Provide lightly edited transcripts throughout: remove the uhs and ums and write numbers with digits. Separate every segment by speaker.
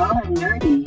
Speaker 1: Raw and Nerdy.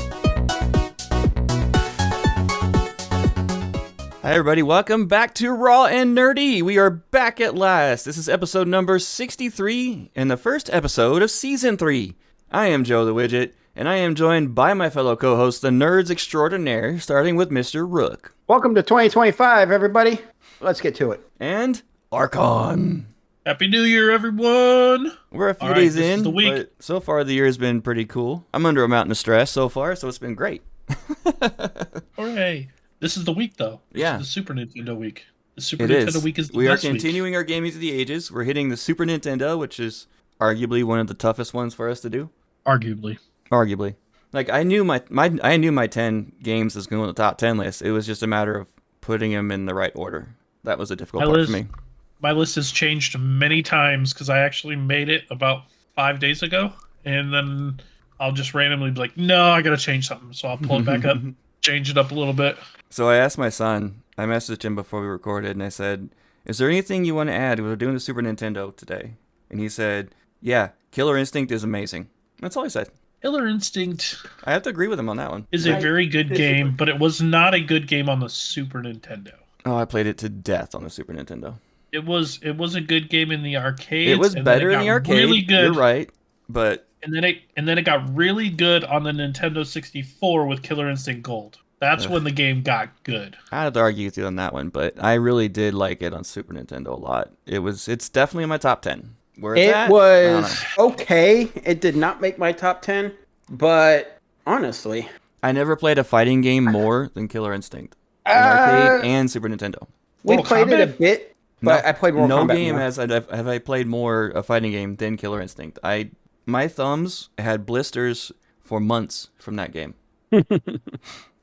Speaker 2: Hi everybody, welcome back to Raw and Nerdy. We are back at last. This is episode number 63 and the first episode of season 3. I am Joe the Widget, and I am joined by my fellow co-hosts, the Nerds Extraordinaire, starting with Mr. Rook.
Speaker 3: Welcome to 2025, everybody. Let's get to it.
Speaker 2: And Archon.
Speaker 4: Happy New Year, everyone!
Speaker 2: We're a few
Speaker 4: All
Speaker 2: days
Speaker 4: right, this
Speaker 2: in,
Speaker 4: is the week.
Speaker 2: but so far the year has been pretty cool. I'm under a mountain of stress so far, so it's been great.
Speaker 4: Hooray! This is the week, though. This
Speaker 2: Yeah.
Speaker 4: is the Super Nintendo week. The Super
Speaker 2: It
Speaker 4: Nintendo
Speaker 2: is.
Speaker 4: week is the
Speaker 2: We are
Speaker 4: best week.
Speaker 2: continuing our gaming through the ages. We're hitting the Super Nintendo, which is arguably one of the toughest ones for us to do.
Speaker 4: Arguably.
Speaker 2: Arguably. Like, I knew my 10 games was going on the top 10 list. It was just a matter of putting them in the right order. That was a difficult part for me.
Speaker 4: My list has changed many times because I actually made it about 5 days ago, and then I'll just randomly be like, no, I gotta change something. So I'll pull it back up, change it up a little bit.
Speaker 2: So I asked my son, I messaged him before we recorded, and I said, is there anything you want to add? We're doing the Super Nintendo today. And he said, yeah, Killer Instinct is amazing. That's all he said.
Speaker 4: Killer Instinct
Speaker 2: I have to agree with him on that one.
Speaker 4: is a very good game, but it was not a good game on the Super Nintendo.
Speaker 2: Oh, I played it to death on the Super Nintendo.
Speaker 4: It was a good game in the arcades.
Speaker 2: It was
Speaker 4: and then
Speaker 2: better in
Speaker 4: got
Speaker 2: the arcade.
Speaker 4: Really good.
Speaker 2: You're right, but
Speaker 4: And then it got really good on the Nintendo 64 with Killer Instinct Gold. That's when the game got good.
Speaker 2: I have to argue with you on that one. But I really did like it on Super Nintendo a lot. It's definitely in my top 10. Where it's at,
Speaker 3: It was okay. It did not make my top 10, but honestly,
Speaker 2: I never played a fighting game more than Killer Instinct on arcade and Super Nintendo.
Speaker 3: we
Speaker 4: Mortal
Speaker 3: played it a
Speaker 4: Kombat?
Speaker 3: bit, but I played Mortal
Speaker 2: No
Speaker 3: Kombat
Speaker 2: game
Speaker 3: more.
Speaker 2: have I played more a fighting game than Killer Instinct. My thumbs had blisters for months from that game.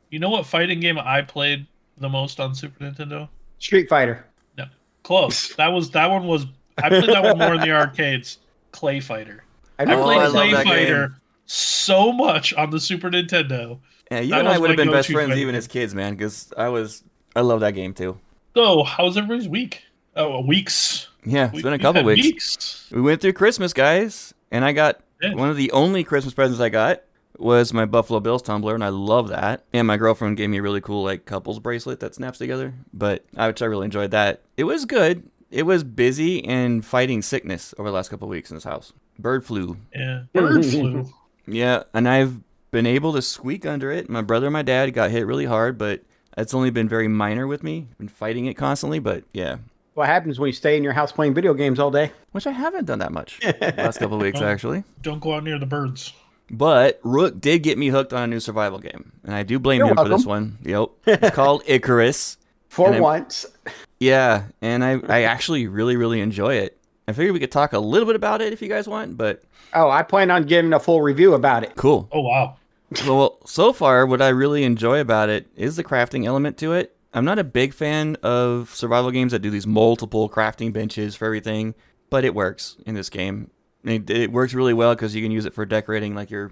Speaker 4: You know what fighting game I played the most on Super Nintendo?
Speaker 3: Street Fighter.
Speaker 4: No, close. I played that one more in the arcades. Clay Fighter.
Speaker 3: I
Speaker 4: I
Speaker 3: never
Speaker 4: played
Speaker 2: I love
Speaker 4: Clay
Speaker 2: that
Speaker 4: Fighter
Speaker 2: game.
Speaker 4: so much on the Super Nintendo.
Speaker 2: Yeah, you
Speaker 4: That
Speaker 2: and I
Speaker 4: was
Speaker 2: would have
Speaker 4: my
Speaker 2: been best
Speaker 4: go-to
Speaker 2: friends
Speaker 4: fighting
Speaker 2: even
Speaker 4: game.
Speaker 2: as kids, man, because I love that game too.
Speaker 4: So, how's everybody's week? Oh, weeks.
Speaker 2: Yeah, it's
Speaker 4: We-
Speaker 2: been a
Speaker 4: we've
Speaker 2: couple
Speaker 4: had
Speaker 2: weeks. We went through Christmas, guys, and I got
Speaker 4: Yeah.
Speaker 2: one of the only Christmas presents I got was my Buffalo Bills tumbler, and I love that. And my girlfriend gave me a really cool like couples bracelet that snaps together, which I really enjoyed that. It was good. It was busy and fighting sickness over the last couple of weeks in this house. Bird flu.
Speaker 4: Yeah. Bird flu.
Speaker 2: Yeah, and I've been able to squeak under it. My brother and my dad got hit really hard, but it's only been very minor with me. Been fighting it constantly, but yeah.
Speaker 3: What happens when you stay in your house playing video games all day?
Speaker 2: Which I haven't done that much the last couple of weeks,
Speaker 4: Oh.
Speaker 2: actually.
Speaker 4: Don't go out near the birds.
Speaker 2: But Rook did get me hooked on a new survival game, and I do blame
Speaker 3: You're
Speaker 2: him for this
Speaker 3: welcome.
Speaker 2: one. Yep. It's called Icarus.
Speaker 3: For
Speaker 2: And I-
Speaker 3: once.
Speaker 2: Yeah, and I actually really, really enjoy it. I figured we could talk a little bit about it if you guys want, but
Speaker 3: Oh, I plan on giving a full review about it.
Speaker 2: cool.
Speaker 4: Oh, wow.
Speaker 2: Well, so far, what I really enjoy about it is the crafting element to it. I'm not a big fan of survival games that do these multiple crafting benches for everything, but it works in this game. It works really well because you can use it for decorating like your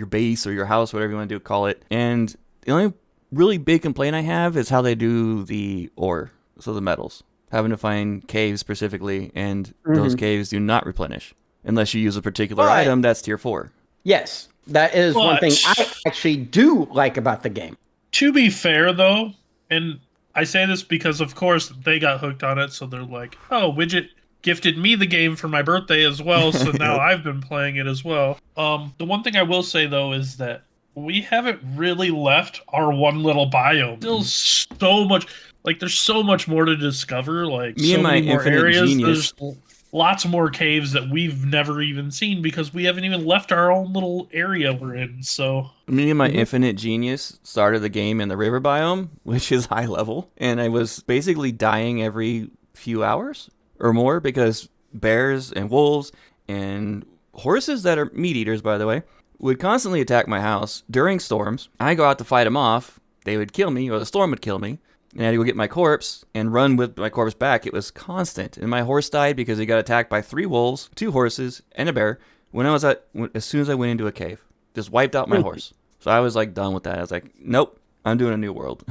Speaker 2: base or your house, whatever you want to call it. And the only really big complaint I have is how they do the ore, so the metals. Having to find caves specifically, and those caves do not replenish unless you use a particular
Speaker 3: But-
Speaker 2: item that's tier 4.
Speaker 3: Yes, that is one
Speaker 4: But-
Speaker 3: thing I actually do like about the game.
Speaker 4: To be fair, though, and I say this because, of course, they got hooked on it, so they're like, oh, Widget gifted me the game for my birthday as well, so now I've been playing it as well. The one thing I will say, though, is that we haven't really left our one little biome. Still so much, like, there's so much more to discover, like,
Speaker 2: Me
Speaker 4: so
Speaker 2: and my
Speaker 4: many more
Speaker 2: infinite
Speaker 4: areas.
Speaker 2: genius.
Speaker 4: There's lots more caves that we've never even seen because we haven't even left our own little area we're in, so...
Speaker 2: Me and my infinite genius started the game in the river biome, which is high level, and I was basically dying every few hours or more because bears and wolves and horses that are meat eaters, by the way, would constantly attack my house during storms. I go out to fight them off. They would kill me, or the storm would kill me. And I had to go get my corpse and run with my corpse back. It was constant. And my horse died because he got attacked by 3 wolves, 2 horses, and a bear as soon as I went into a cave. Just wiped out my horse. So I was like done with that. I was like, nope, I'm doing a new world.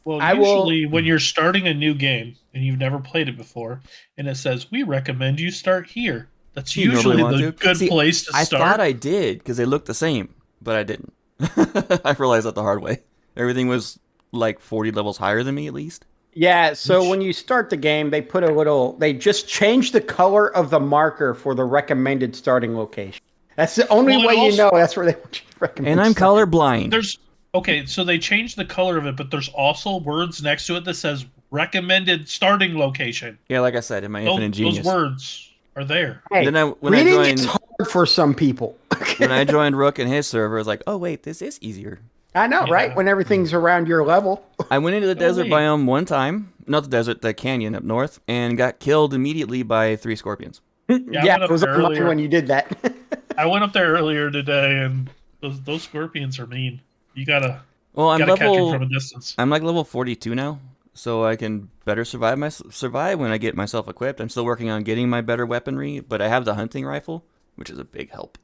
Speaker 4: Well,
Speaker 3: I will-
Speaker 4: usually when you're starting a new game and you've never played it before, and it says, we recommend you start here. That's
Speaker 2: You normally
Speaker 4: usually
Speaker 2: want
Speaker 4: the
Speaker 2: to.
Speaker 4: good
Speaker 2: See,
Speaker 4: place to
Speaker 2: I
Speaker 4: start.
Speaker 2: thought I did because they look the same. but I didn't. I realized that the hard way. Everything was like 40 levels higher than me at least.
Speaker 3: Yeah, so
Speaker 4: Which-
Speaker 3: when you start the game, they just change the color of the marker for the recommended starting location. That's the only
Speaker 4: Well, it
Speaker 3: way you
Speaker 4: also-
Speaker 3: know that's where they want you to recommend.
Speaker 2: And I'm
Speaker 3: starting.
Speaker 2: colorblind.
Speaker 4: There's okay, so they changed the color of it, but there's also words next to it that says recommended starting location.
Speaker 2: Yeah, like I said, in my Infinite
Speaker 4: Those
Speaker 2: Genius.
Speaker 4: words are there.
Speaker 3: Hey,
Speaker 2: When I
Speaker 3: reading is
Speaker 2: joined
Speaker 3: hard for some people.
Speaker 2: when I joined Rook and his server, I was like, oh wait, this is easier.
Speaker 3: I know,
Speaker 4: Yeah.
Speaker 3: right? When everything's around your level.
Speaker 2: I went into the desert
Speaker 4: wait.
Speaker 2: biome one time, not the desert, the canyon up north, and got killed immediately by 3 scorpions.
Speaker 3: Yeah,
Speaker 4: went up
Speaker 3: it was
Speaker 4: there
Speaker 3: online
Speaker 4: earlier.
Speaker 3: when you did that.
Speaker 4: I went up there earlier today, and those scorpions are mean. You gotta
Speaker 2: Well, I'm
Speaker 4: catch them
Speaker 2: level
Speaker 4: from a distance.
Speaker 2: I'm like level 42 now, so I can better survive when I get myself equipped. I'm still working on getting my better weaponry, but I have the hunting rifle, which is a big help.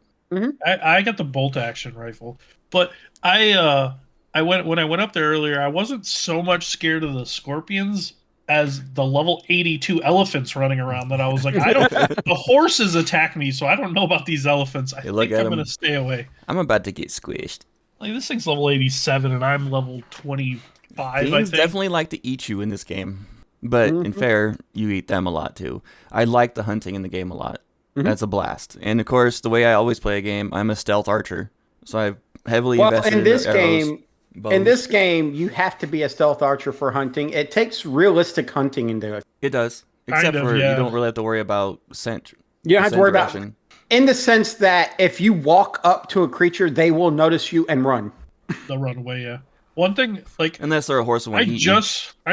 Speaker 4: I got the bolt action rifle, but I went when I went up there earlier. I wasn't so much scared of the scorpions as the level 82 elephants running around. That I was like, I don't. The horses attack me, so I don't know about these elephants. I
Speaker 2: Hey, look
Speaker 4: think
Speaker 2: at
Speaker 4: I'm
Speaker 2: 'em.
Speaker 4: gonna stay away.
Speaker 2: I'm about to get squished.
Speaker 4: Like this thing's level 87, and I'm level 25. I
Speaker 2: Things
Speaker 4: think.
Speaker 2: definitely like to eat you in this game, but in fair, you eat them a lot too. I like the hunting in the game a lot. That's a blast. And of course, the way I always play a game, I'm a stealth archer, so I've heavily
Speaker 3: Well,
Speaker 2: invested
Speaker 3: in
Speaker 2: into
Speaker 3: this
Speaker 2: arrows,
Speaker 3: game,
Speaker 2: bows.
Speaker 3: in this game, you have to be a stealth archer for hunting. It takes realistic hunting into it.
Speaker 2: It does, except
Speaker 4: Kind of,
Speaker 2: for
Speaker 4: yeah.
Speaker 2: you don't really have to worry about scent.
Speaker 3: You don't have to
Speaker 2: scent
Speaker 3: worry about
Speaker 2: direction.
Speaker 3: in the sense that if you walk up to a creature, they will notice you and run.
Speaker 4: They'll run away. Yeah. One thing, like
Speaker 2: Unless they're a horse and
Speaker 4: I
Speaker 2: want to eat you.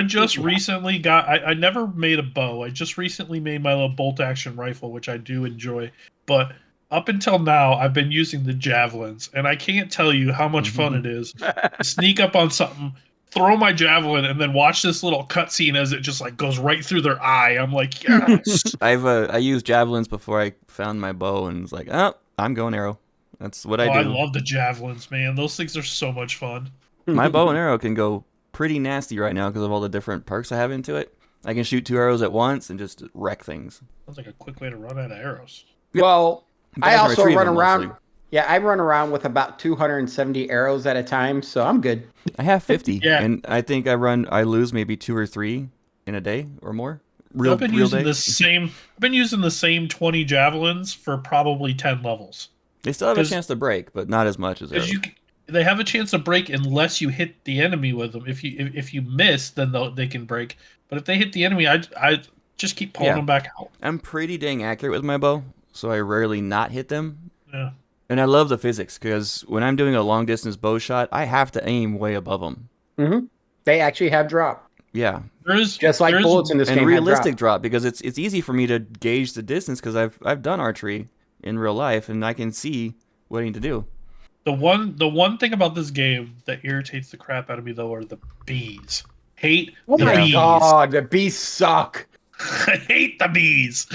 Speaker 4: just recently got. I never made a bow. I just recently made my little bolt action rifle, which I do enjoy. But up until now, I've been using the javelins, and I can't tell you how much fun it is to sneak up on something, throw my javelin, and then watch this little cutscene as it just like goes right through their eye. I'm like, yes.
Speaker 2: I used javelins before I found my bow, and it's like, oh, I'm going arrow. That's what
Speaker 4: Oh,
Speaker 2: I
Speaker 4: I
Speaker 2: do.
Speaker 4: love the javelins, man. Those things are so much fun.
Speaker 2: My bow and arrow can go pretty nasty right now because of all the different perks I have into it. I can shoot 2 arrows at once and just wreck things.
Speaker 4: Sounds like a quick way to run out of arrows.
Speaker 3: Well,
Speaker 2: But
Speaker 3: I
Speaker 2: can
Speaker 3: also
Speaker 2: retrieve
Speaker 3: run
Speaker 2: them
Speaker 3: around.
Speaker 2: mostly.
Speaker 3: Yeah, I run around with about 270 arrows at a time, so I'm good.
Speaker 2: I have 50,
Speaker 4: Yeah.
Speaker 2: and I think I lose maybe 2 or 3 in a day or more.
Speaker 4: I've been
Speaker 2: Real
Speaker 4: using
Speaker 2: day.
Speaker 4: I've been using the same 20 javelins for probably 10 levels.
Speaker 2: They still have a
Speaker 4: 'cause-
Speaker 2: chance to break, but not as much as arrows.
Speaker 4: Because they have a chance to break unless you hit the enemy with them. If you miss, then they can break. But if they hit the enemy, I just keep pulling
Speaker 2: Yeah.
Speaker 4: them back out.
Speaker 2: I'm pretty dang accurate with my bow, so I rarely not hit them.
Speaker 4: Yeah.
Speaker 2: And I love the physics because when I'm doing a long distance bow shot, I have to aim way above them.
Speaker 3: They actually have drop,
Speaker 2: Yeah,
Speaker 4: There is
Speaker 3: just like
Speaker 4: there is-
Speaker 3: bullets in this
Speaker 2: and
Speaker 3: game.
Speaker 2: realistic
Speaker 3: Have drop.
Speaker 2: drop because it's easy for me to gauge the distance because I've done archery in real life and I can see what I need to do.
Speaker 4: The one thing about this game that irritates the crap out of me though are the bees. Hate
Speaker 3: Oh
Speaker 4: the
Speaker 3: my
Speaker 4: bees.
Speaker 3: god, the bees suck.
Speaker 4: I hate the bees.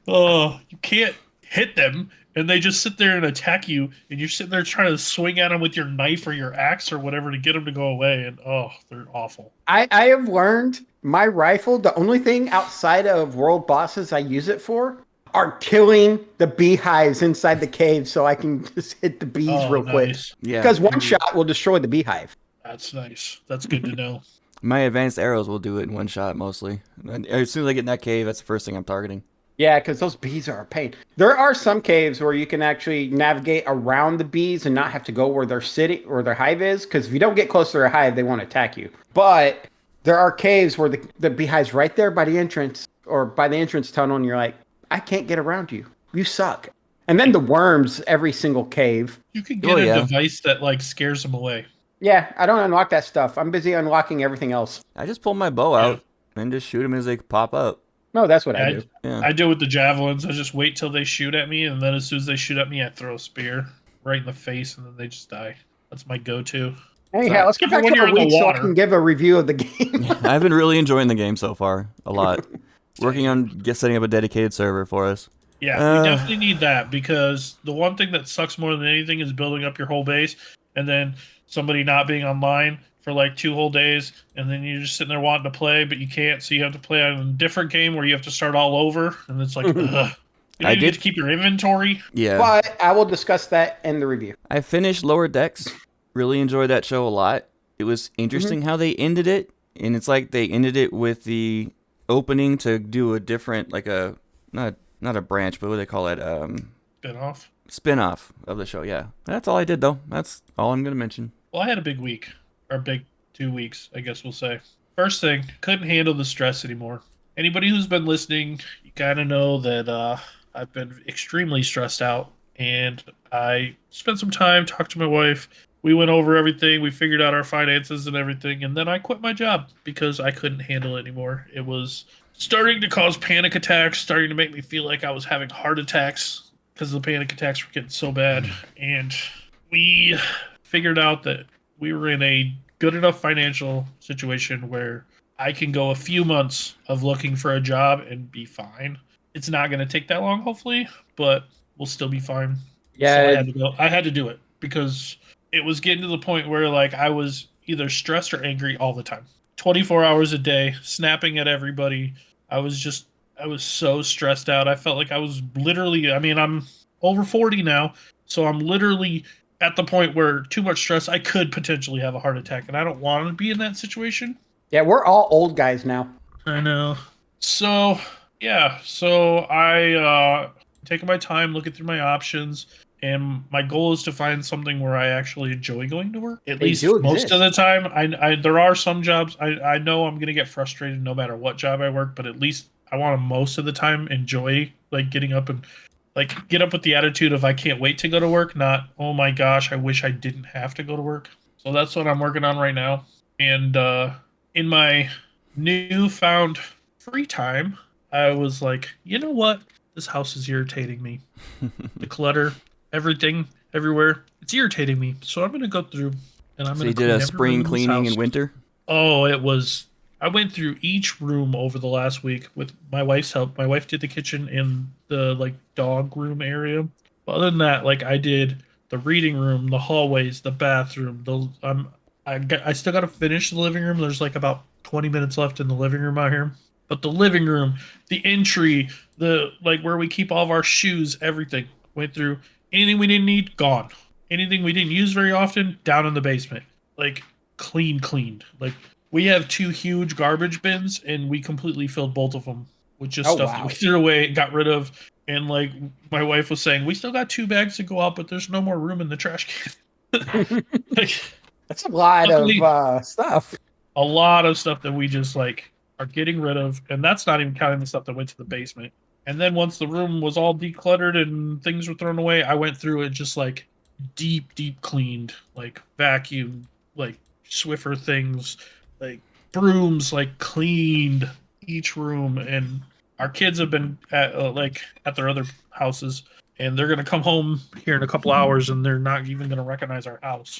Speaker 4: Oh, you can't hit them, and they just sit there and attack you, and you're sitting there trying to swing at them with your knife or your axe or whatever to get them to go away, and oh, they're awful.
Speaker 3: I have learned my rifle, the only thing outside of world bosses I use it for are killing the beehives inside the cave so I can just hit the bees
Speaker 4: Oh,
Speaker 3: real quick.
Speaker 4: nice.
Speaker 2: Yeah,
Speaker 3: Because one shot will destroy the beehive.
Speaker 4: That's nice. That's good to know.
Speaker 2: my advanced arrows will do it in one shot mostly. And as soon as I get in that cave, that's the first thing I'm targeting.
Speaker 3: Yeah, because those bees are a pain. There are some caves where you can actually navigate around the bees and not have to go where their city or their hive is. Because if you don't get close to their hive, they won't attack you. But there are caves where the beehive's right there by the entrance or by the entrance tunnel, and you're like, I can't get around you. You suck. And then the worms every single cave.
Speaker 4: You could get
Speaker 2: Oh,
Speaker 4: a
Speaker 2: yeah.
Speaker 4: device that like scares them away.
Speaker 3: Yeah, I don't unlock that stuff. I'm busy unlocking everything else.
Speaker 2: I just pull my bow out and just shoot them as they pop up.
Speaker 3: No, that's what I
Speaker 4: I,
Speaker 3: do.
Speaker 2: Yeah.
Speaker 4: I do with the javelins. I just wait till they shoot at me, and then as soon as they shoot at me, I throw a spear right in the face, and then they just die. That's my go-to.
Speaker 3: Anyhow, let's get back
Speaker 4: When
Speaker 3: to
Speaker 4: you're
Speaker 3: the
Speaker 4: in the
Speaker 3: week so I
Speaker 4: water.
Speaker 3: can give a review of the game.
Speaker 2: I've been really enjoying the game so far a lot. Working on setting up a dedicated server for us.
Speaker 4: Yeah, we definitely need that because the one thing that sucks more than anything is building up your whole base and then somebody not being online for like 2 whole days, and then you're just sitting there wanting to play, but you can't, so you have to play on a different game where you have to start all over, and it's like, ugh. You
Speaker 2: I
Speaker 4: didn't get to
Speaker 2: did.
Speaker 4: keep your inventory.
Speaker 2: Yeah.
Speaker 3: But I will discuss that in the review.
Speaker 2: I finished Lower Decks. Really enjoyed that show a lot. It was
Speaker 3: Mm-hmm.
Speaker 2: interesting how they ended it, and it's like they ended it with the opening to do a different, like a not a branch, but what do they call it?
Speaker 4: Been off.
Speaker 2: Spin-off of the show. Yeah, that's all I did though. That's all I'm gonna mention.
Speaker 4: Well, I had a big week, or big 2 weeks, I guess we'll say. First thing, couldn't handle the stress anymore. Anybody who's been listening, you gotta know that I've been extremely stressed out, and I spent some time, talked to my wife. We went over everything. We figured out our finances and everything, and then I quit my job because I couldn't handle it anymore. It was starting to cause panic attacks, starting to make me feel like I was having heart attacks because the panic attacks were getting so bad, and we figured out that we were in a good enough financial situation where I can go a few months of looking for a job and be fine. It's not going to take that long, hopefully, but we'll still be fine. So I
Speaker 3: Yeah.
Speaker 4: had to go. I had to do it because it was getting to the point where like I was either stressed or angry all the time. 24 hours a day, snapping at everybody. I was so stressed out. I felt like I was literally, I mean, I'm over 40 now, so I'm literally at the point where too much stress, I could potentially have a heart attack, and I don't want to be in that situation.
Speaker 3: Yeah, we're all old guys now.
Speaker 4: I know. So yeah, so taking my time, looking through my options, and my goal is to find something where I actually enjoy going to work. At
Speaker 3: They
Speaker 4: least
Speaker 3: do
Speaker 4: most of
Speaker 3: exist.
Speaker 4: the time. I there are some jobs I know I'm gonna get frustrated no matter what job I work, but at least I want to most of the time enjoy like getting up and like get up with the attitude of I can't wait to go to work, not oh my gosh, I wish I didn't have to go to work. So that's what I'm working on right now. And in my newfound free time, I was like, you know what? This house is irritating me. The clutter, everything, everywhere, it's irritating me. So I'm gonna go through and I'm
Speaker 2: So
Speaker 4: gonna
Speaker 2: you did
Speaker 4: clean
Speaker 2: a
Speaker 4: every room
Speaker 2: spring
Speaker 4: in this
Speaker 2: cleaning
Speaker 4: house.
Speaker 2: in winter.
Speaker 4: Oh, it was. I went through each room over the last week with my wife's help. My wife did the kitchen and the like dog room area. But other than that, like I did the reading room, the hallways, the bathroom. I still got to finish the living room. There's like about 20 minutes left in the living room out here. But the living room, the entry, the like where we keep all of our shoes, everything went through. Anything we didn't need, gone. Anything we didn't use very often, down in the basement. Like cleaned. Like we have two huge garbage bins, and we completely filled both of them with just
Speaker 3: Oh
Speaker 4: stuff that we
Speaker 3: wow.
Speaker 4: threw away, got rid of, and like my wife was saying, we still got 2 bags to go out, but there's no more room in the trash can. Like,
Speaker 3: That's a lot of
Speaker 4: luckily,
Speaker 3: stuff.
Speaker 4: a lot of stuff that we just like are getting rid of, and that's not even counting the stuff that went to the basement. And then once the room was all decluttered and things were thrown away, I went through it just like deep cleaned, like vacuum, like Swiffer things, like brooms, like cleaned each room. And our kids have been at like at their other houses, and they're gonna come home here in a couple hours, and they're not even gonna recognize our house.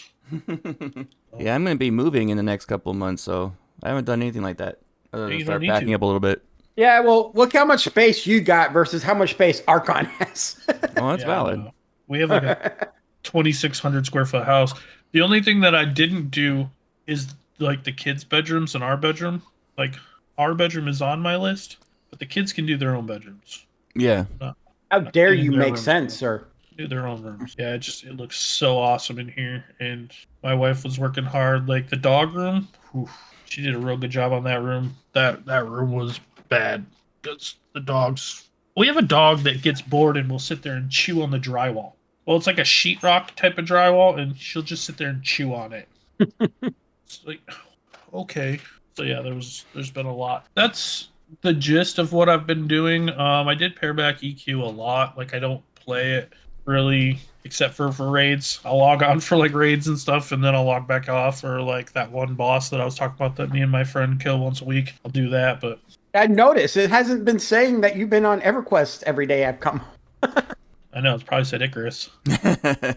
Speaker 2: Yeah, I'm gonna be moving in the next couple of months, so I haven't done anything like that other than
Speaker 4: You don't
Speaker 2: start
Speaker 4: need
Speaker 2: packing
Speaker 4: to.
Speaker 2: up a little bit.
Speaker 3: Yeah, well, look how much space you got versus how much space Archon has.
Speaker 2: Oh, that's
Speaker 4: Yeah, I
Speaker 2: valid.
Speaker 4: know. We have like a 2,600 square foot house. The only thing that I didn't do is like the kids' bedrooms and our bedroom. Like our bedroom is on my list, but the kids can do their own bedrooms.
Speaker 2: Yeah.
Speaker 4: Not,
Speaker 3: How
Speaker 4: not
Speaker 3: dare
Speaker 4: cleaning
Speaker 3: you
Speaker 4: their
Speaker 3: make
Speaker 4: rooms.
Speaker 3: sense, sir?
Speaker 4: Do their own rooms. Yeah, it looks so awesome in here. And my wife was working hard. Like the dog room, whew, she did a real good job on that room. That room was bad because the dogs. We have a dog that gets bored and will sit there and chew on the drywall. Well, it's like a sheetrock type of drywall, and she'll just sit there and chew on it. It's like, okay. So yeah, there's been a lot. That's the gist of what I've been doing. I did pare back EQ a lot. Like I don't play it really except for raids. I'll log on for like raids and stuff, and then I'll log back off for like that one boss that I was talking about that me and my friend kill once a week. I'll do that, but
Speaker 3: I noticed it hasn't been saying that you've been on EverQuest every day I've come.
Speaker 4: I know it's probably said Icarus.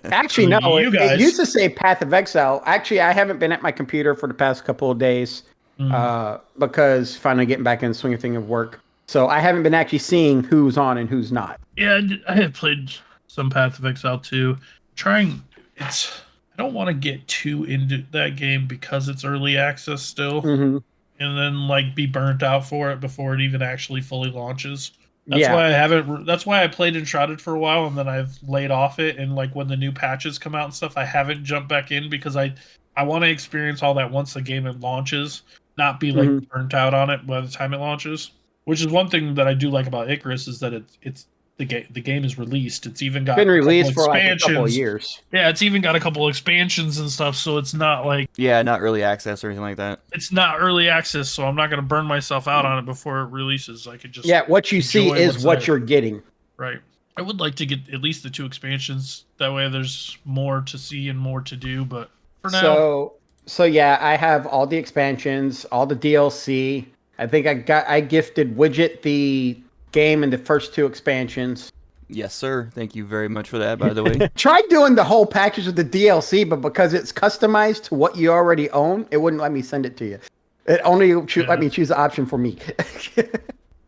Speaker 3: Actually,
Speaker 4: So
Speaker 3: no,
Speaker 4: you
Speaker 3: it used
Speaker 4: guys,
Speaker 3: to say Path of Exile. Actually, I haven't been at my computer for the past couple of days
Speaker 4: mm,
Speaker 3: because finally getting back in the swing of thing of work. So I haven't been actually seeing who's on and who's not.
Speaker 4: yeah, I have played some Path of Exile too. Trying, it's I don't want to get too into that game because it's early access still,
Speaker 3: Hmm.
Speaker 4: and then like be burnt out for it before it even actually fully launches. That's why I haven't. That's why I played Enshrouded for a while, and then I've laid off it. And like when the new patches come out and stuff, I haven't jumped back in because I want to experience all that once the game launches, not be like burnt out on it by the time it launches. Which is one thing that I do like about Icarus is that it's the game is released. It's even got
Speaker 3: Been
Speaker 4: a couple
Speaker 3: released for like a couple of
Speaker 4: expansions.
Speaker 3: years.
Speaker 4: Yeah, it's even got a couple expansions and stuff, so it's not like
Speaker 2: Yeah, not early access or anything like that.
Speaker 4: it's not early access, so I'm not going to burn myself out on it before it releases. I could just
Speaker 3: What you see
Speaker 4: enjoy
Speaker 3: is
Speaker 4: what's
Speaker 3: what
Speaker 4: there.
Speaker 3: you're getting.
Speaker 4: Right. I would like to get at least the 2 expansions. That way there's more to see and more to do, but for now.
Speaker 3: So yeah, I have all the expansions, all the DLC. I think I gifted Widget the game and the first 2 expansions.
Speaker 2: Yes, sir. Thank you very much for that, by the way.
Speaker 3: Tried doing the whole package of the DLC, but because it's customized to what you already own, it wouldn't let me send it to you. It only let me choose the option for me.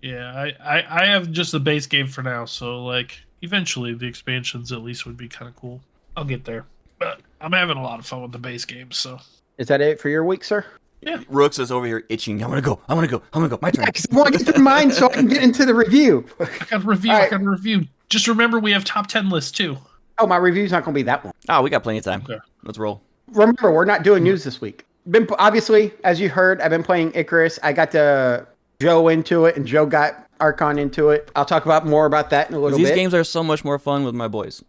Speaker 4: Yeah, I have just the base game for now, so like eventually the expansions at least would be kind of cool. I'll get there. But I'm having a lot of fun with the base game, so.
Speaker 3: Is that it for your week, sir?
Speaker 4: Yeah.
Speaker 2: Rooks is over here itching. I want to go. I want to go. I want to go. My turn.
Speaker 3: I want to get through mine so I can get into the review.
Speaker 4: I got a review.
Speaker 3: All
Speaker 4: I
Speaker 3: right.
Speaker 4: got a review. Just remember we have top 10 lists too.
Speaker 3: Oh, my review's not going to be that one.
Speaker 2: Oh, we got plenty of time.
Speaker 4: Okay.
Speaker 2: Let's roll.
Speaker 3: Remember, we're not doing news this week. Obviously, as you heard, I've been playing Icarus. I got Joe into it, and Joe got Archon into it. I'll talk more about that in a little
Speaker 2: These
Speaker 3: bit.
Speaker 2: games are so much more fun with my boys.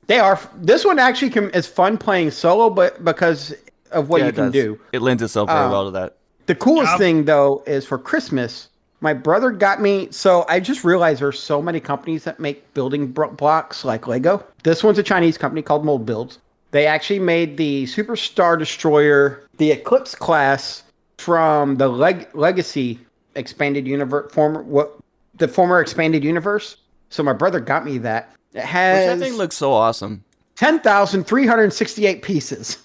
Speaker 3: They are. This one actually is fun playing solo, but because of what you can do.
Speaker 2: It lends itself very well to that.
Speaker 3: The coolest thing, though, is for Christmas, my brother got me. So I just realized there's so many companies that make building blocks like Lego. This one's a Chinese company called Mold Builds. They actually made the Super Star Destroyer, the Eclipse class from the Legacy expanded universe, the former expanded universe. So my brother got me that. It has
Speaker 2: Which I think looks so awesome.
Speaker 3: 10,368 pieces.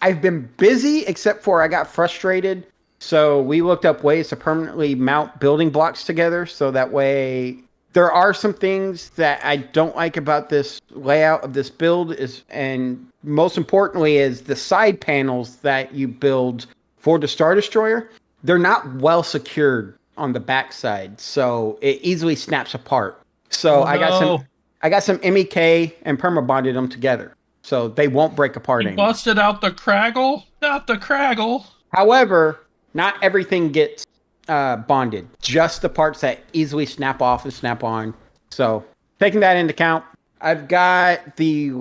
Speaker 3: I've been busy, except for I got frustrated. So we looked up ways to permanently mount building blocks together. So that way, there are some things that I don't like about this layout of this build and most importantly is the side panels that you build for the Star Destroyer. They're not well secured on the backside, so it easily snaps apart. So I got some MEK and permabonded them together, so they won't break apart anymore.
Speaker 4: Busted out the Craggle, not the Craggle.
Speaker 3: However, not everything gets bonded, just the parts that easily snap off and snap on. So taking that into account, I've got the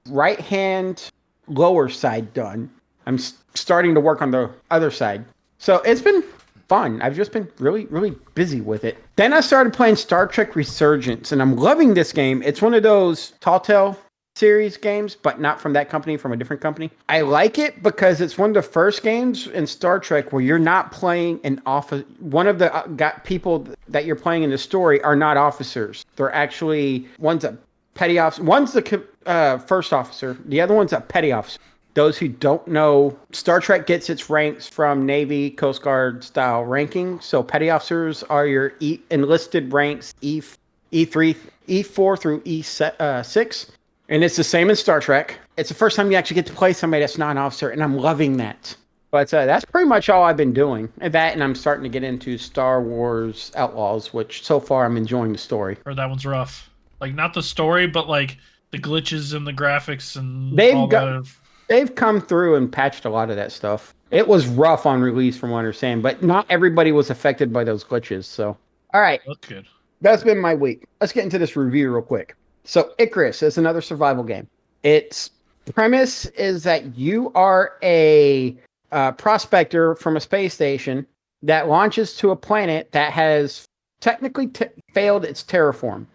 Speaker 3: right hand lower side done. I'm starting to work on the other side. So it's been fun. I've just been really, really busy with it. Then I started playing Star Trek Resurgence, and I'm loving this game. It's one of those Tall Tale series games, but not from that company, from a different company. I like it because it's one of the first games in Star Trek where you're not playing an officer. One of the people that you're playing in the story are not officers. They're actually, one's a petty officer, one's the first officer, the other one's a petty officer. Those who don't know, Star Trek gets its ranks from Navy, Coast Guard style ranking. So petty officers are your enlisted ranks E3, E4 through E6. And it's the same in Star Trek. It's the first time you actually get to play somebody that's not an officer, and I'm loving that. But that's pretty much all I've been doing. And I'm starting to get into Star Wars Outlaws, which so far I'm enjoying the story.
Speaker 4: Or that one's rough. Like, not the story, but like the glitches and the graphics and
Speaker 3: They've come through and patched a lot of that stuff. It was rough on release from what I understand, but not everybody was affected by those glitches. So, all right.
Speaker 4: That's good.
Speaker 3: That's been my week. Let's get into this review real quick. So Icarus is another survival game. Its premise is that you are a prospector from a space station that launches to a planet that has technically failed its terraform.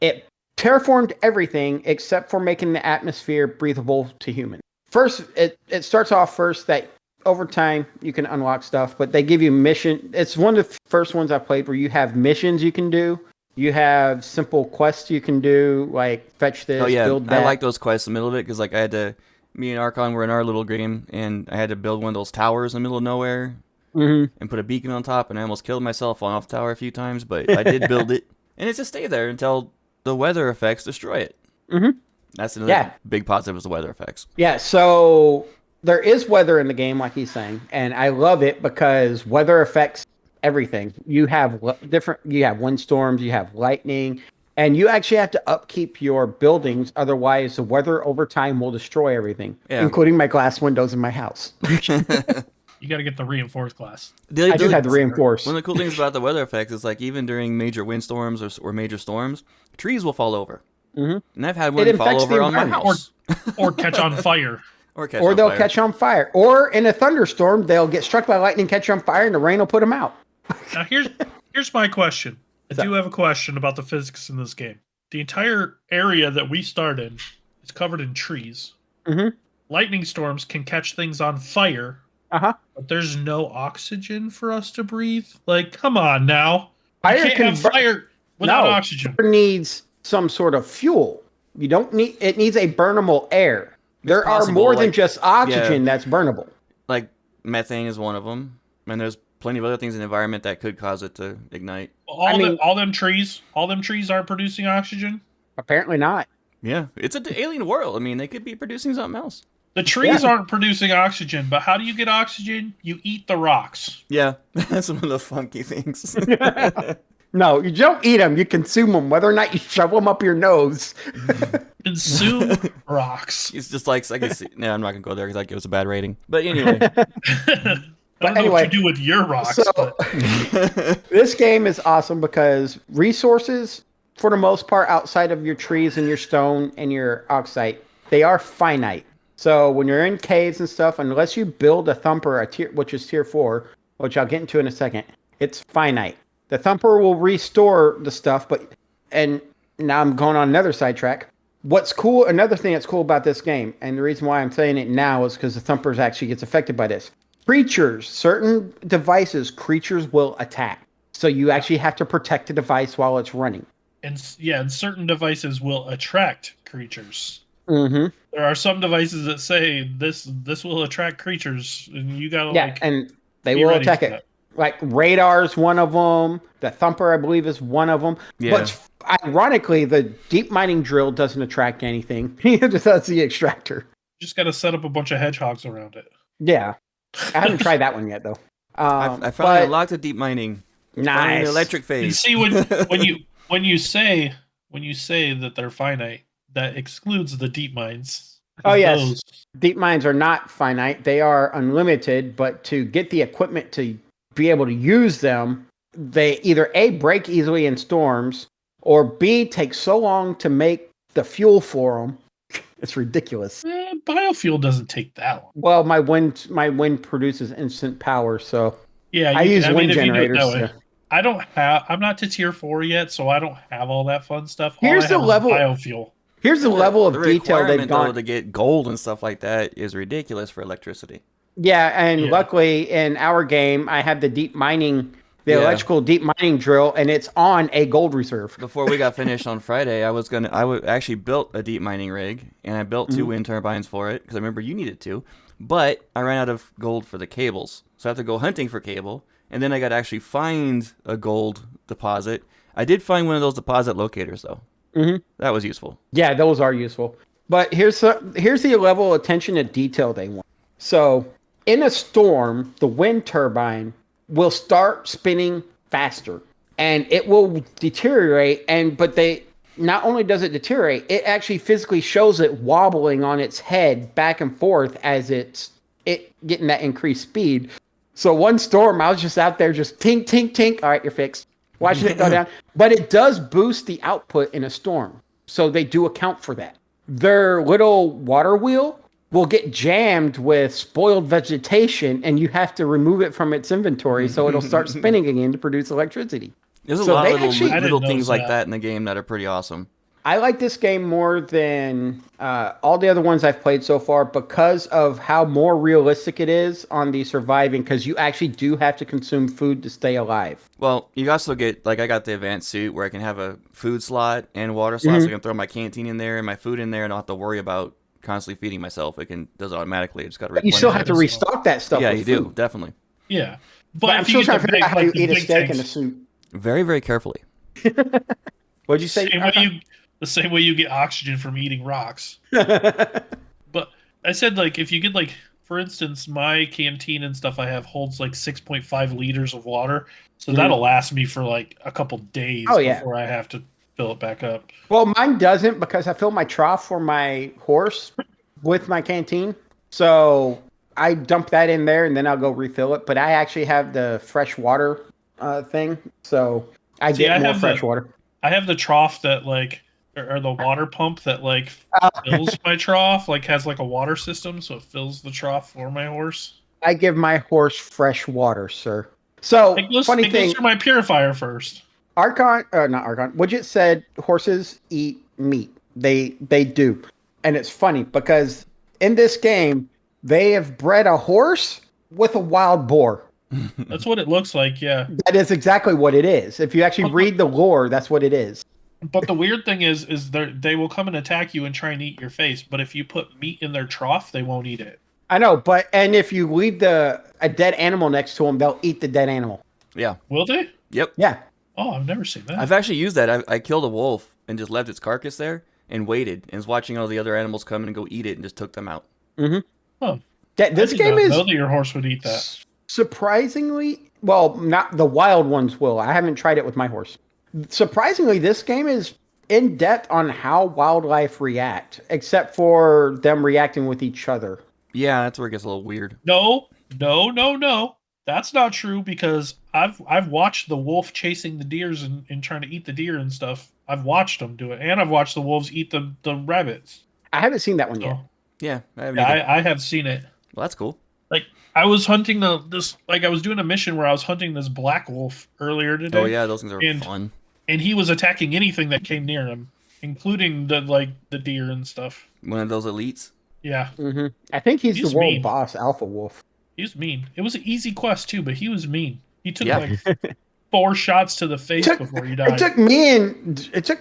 Speaker 3: It terraformed everything except for making the atmosphere breathable to humans. First, it starts off first that over time you can unlock stuff, but they give you mission. It's one of the first ones I played where you have missions you can do. You have simple quests you can do, like fetch this, build that.
Speaker 2: I like those quests in the middle of it because me and Archon were in our little game, and I had to build one of those towers in the middle of nowhere and put a beacon on top, and I almost killed myself falling off the tower a few times, but I did build it, and it just stayed there until the weather effects destroy it. That's another big positive is the weather effects.
Speaker 3: Yeah, so there is weather in the game, like he's saying, and I love it because weather affects everything. You have you have windstorms, you have lightning, and you actually have to upkeep your buildings. Otherwise, the weather over time will destroy everything, including my glass windows in my house.
Speaker 4: You got to get the reinforced glass.
Speaker 3: I do have the reinforced.
Speaker 2: One of the cool things about the weather effects is like even during major windstorms or major storms, trees will fall over.
Speaker 3: Mm-hmm.
Speaker 2: And I've had one fall over on my house.
Speaker 4: Or catch on fire.
Speaker 2: Or
Speaker 3: they'll catch on fire. Or in a thunderstorm, they'll get struck by lightning, catch on fire, and the rain will put them out.
Speaker 4: Now here's my question. I do have a question about the physics in this game. The entire area that we start in is covered in trees.
Speaker 3: Mm-hmm.
Speaker 4: Lightning storms can catch things on fire.
Speaker 3: Uh-huh.
Speaker 4: But there's no oxygen for us to breathe. Like, come on now.
Speaker 3: Fire
Speaker 4: you can't have fire without oxygen.
Speaker 3: Fire needs some sort of fuel. You don't need it needs a burnable air. There are more than just oxygen that's burnable.
Speaker 2: Like methane is one of them, and there's plenty of other things in the environment that could cause it to ignite.
Speaker 4: All them trees aren't producing oxygen.
Speaker 3: Apparently not.
Speaker 2: Yeah, it's an alien world. I mean, they could be producing something else.
Speaker 4: The trees aren't producing oxygen, but how do you get oxygen? You eat the rocks.
Speaker 2: Yeah, that's one of the funky things.
Speaker 3: No, you don't eat them. You consume them, whether or not you shove them up your nose.
Speaker 4: Consume rocks.
Speaker 2: It's just like I can see. No, I'm not gonna go there because that gives a bad rating. But anyway,
Speaker 4: I don't know what you do with your rocks.
Speaker 3: So, this game is awesome because resources, for the most part, outside of your trees and your stone and your oxide, they are finite. So when you're in caves and stuff, unless you build a thumper, which is tier 4, which I'll get into in a second, it's finite. The thumper will restore the stuff, and now I'm going on another sidetrack. What's cool, another thing that's cool about this game, and the reason why I'm saying it now is because the thumpers actually gets affected by this. Creatures, certain devices, creatures will attack. So you actually have to protect the device while it's running.
Speaker 4: And certain devices will attract creatures.
Speaker 3: Mm-hmm.
Speaker 4: There are some devices that say this will attract creatures, and you gotta
Speaker 3: and they will attack it. Like radar's one of them. The thumper, I believe, is one of them. Yeah. But ironically, the deep mining drill doesn't attract anything. It just does the extractor.
Speaker 4: You just got to set up a bunch of hedgehogs around it.
Speaker 3: Yeah, I haven't tried that one yet though.
Speaker 2: I finally unlocked the deep mining.
Speaker 3: Nice.
Speaker 2: The electric phase.
Speaker 4: And see when you say that they're finite, that excludes the deep mines.
Speaker 3: Oh yes, deep mines are not finite; they are unlimited. But to get the equipment to be able to use them, they either A, break easily in storms, or B, take so long to make the fuel for them. It's ridiculous.
Speaker 4: Biofuel doesn't take that long.
Speaker 3: Well, my wind produces instant power, so I use wind generators.
Speaker 4: I'm not to tier 4 yet, so I don't have all that fun stuff.
Speaker 3: Here's the level
Speaker 4: biofuel.
Speaker 3: Here's the level of detail they've gone
Speaker 2: to get gold and stuff like that is ridiculous for electricity.
Speaker 3: Yeah, and luckily in our game, I have the electrical deep mining drill, and it's on a gold reserve.
Speaker 2: Before we got finished on Friday, I actually built a deep mining rig, and I built 2 wind turbines for it because I remember you needed to, but I ran out of gold for the cables, so I have to go hunting for cable, and then I got to actually find a gold deposit. I did find one of those deposit locators though. Mm-hmm. That was useful.
Speaker 3: Yeah, those are useful. But here's the level of attention to detail they want. So in a storm, the wind turbine will start spinning faster and it will deteriorate. But not only does it deteriorate, it actually physically shows it wobbling on its head back and forth as it getting that increased speed. So one storm, I was just out there just tink, tink, tink. All right, you're fixed. Watching it go down. But it does boost the output in a storm. So they do account for that. Their little water wheel will get jammed with spoiled vegetation, and you have to remove it from its inventory so it'll start spinning again to produce electricity.
Speaker 2: There's a lot of little things like that in the game that are pretty awesome.
Speaker 3: I like this game more than all the other ones I've played so far because of how more realistic it is on the surviving, because you actually do have to consume food to stay alive.
Speaker 2: Well, you also get, like I got the advanced suit where I can have a food slot and water slot, so I can throw my canteen in there and my food in there and I don't have to worry about constantly feeding myself. It does it automatically. I just got to replenish.
Speaker 3: You still have to restock that stuff.
Speaker 2: Yeah,
Speaker 3: with
Speaker 2: you
Speaker 3: food.
Speaker 2: do, definitely.
Speaker 4: Yeah.
Speaker 3: But I'm still trying to figure out how you eat a steak in a suit.
Speaker 2: Very, very carefully.
Speaker 3: What'd you say?
Speaker 4: The same way you get oxygen from eating rocks. But I said, like, if you get, like, for instance, my canteen and stuff I have holds like 6.5 liters of water, so
Speaker 3: Mhm.
Speaker 4: that'll last me for like a couple days
Speaker 3: Oh, yeah.
Speaker 4: before I have to fill it back up.
Speaker 3: Well, mine doesn't because I fill my trough for my horse with my canteen. So I dump that in there and then I'll go refill it. But I actually have the fresh water thing, so I
Speaker 4: See,
Speaker 3: get more fresh water.
Speaker 4: I have the trough that like, or the water pump that like
Speaker 3: Uh,
Speaker 4: fills my trough, like has like a water system, so it fills the trough for my horse.
Speaker 3: I give my horse fresh water, sir. So funny
Speaker 4: It goes
Speaker 3: thing,
Speaker 4: through my purifier first.
Speaker 3: Not Archon. Widget said horses eat meat. They do, and it's funny because in this game they have bred a horse with a wild boar.
Speaker 4: That's what it looks like, yeah.
Speaker 3: That is exactly what it is. If you actually read the lore, that's what it is.
Speaker 4: But the weird thing is they will come and attack you and try and eat your face. But if you put meat in their trough, they won't eat it.
Speaker 3: I know, and if you leave a dead animal next to them, they'll eat the dead animal.
Speaker 2: Yeah.
Speaker 4: Will they?
Speaker 2: Yep.
Speaker 3: Yeah.
Speaker 4: Oh, I've never seen that.
Speaker 2: I've actually used that. I killed a wolf and just left its carcass there and waited and was watching all the other animals come in and go eat it and just took them out.
Speaker 3: Mm-hmm.
Speaker 4: Oh,
Speaker 3: This
Speaker 4: I did
Speaker 3: game
Speaker 4: not
Speaker 3: is
Speaker 4: know that your horse would eat that.
Speaker 3: surprisingly well. Not the wild ones will. I haven't tried it with my horse. Surprisingly, this game is in depth on how wildlife react, except for them reacting with each other.
Speaker 2: Yeah, that's where it gets a little weird.
Speaker 4: No. That's not true because I've watched the wolf chasing the deers and trying to eat the deer and stuff. I've watched them do it, and I've watched the wolves eat the rabbits.
Speaker 3: I haven't seen that one yet.
Speaker 2: Yeah,
Speaker 4: I have seen it.
Speaker 2: Well, that's cool.
Speaker 4: Like I was hunting I was doing a mission where I was hunting this black wolf earlier today.
Speaker 2: Oh yeah, those things are fun.
Speaker 4: And he was attacking anything that came near him, including the deer and stuff.
Speaker 2: One of those elites.
Speaker 4: Yeah.
Speaker 3: Mm-hmm. I think he's the world
Speaker 4: mean.
Speaker 3: boss, Alpha Wolf.
Speaker 4: He was mean. It was an easy quest too, but he was mean. He took
Speaker 2: Yeah.
Speaker 4: like 4 shots to the face before he died.
Speaker 3: It took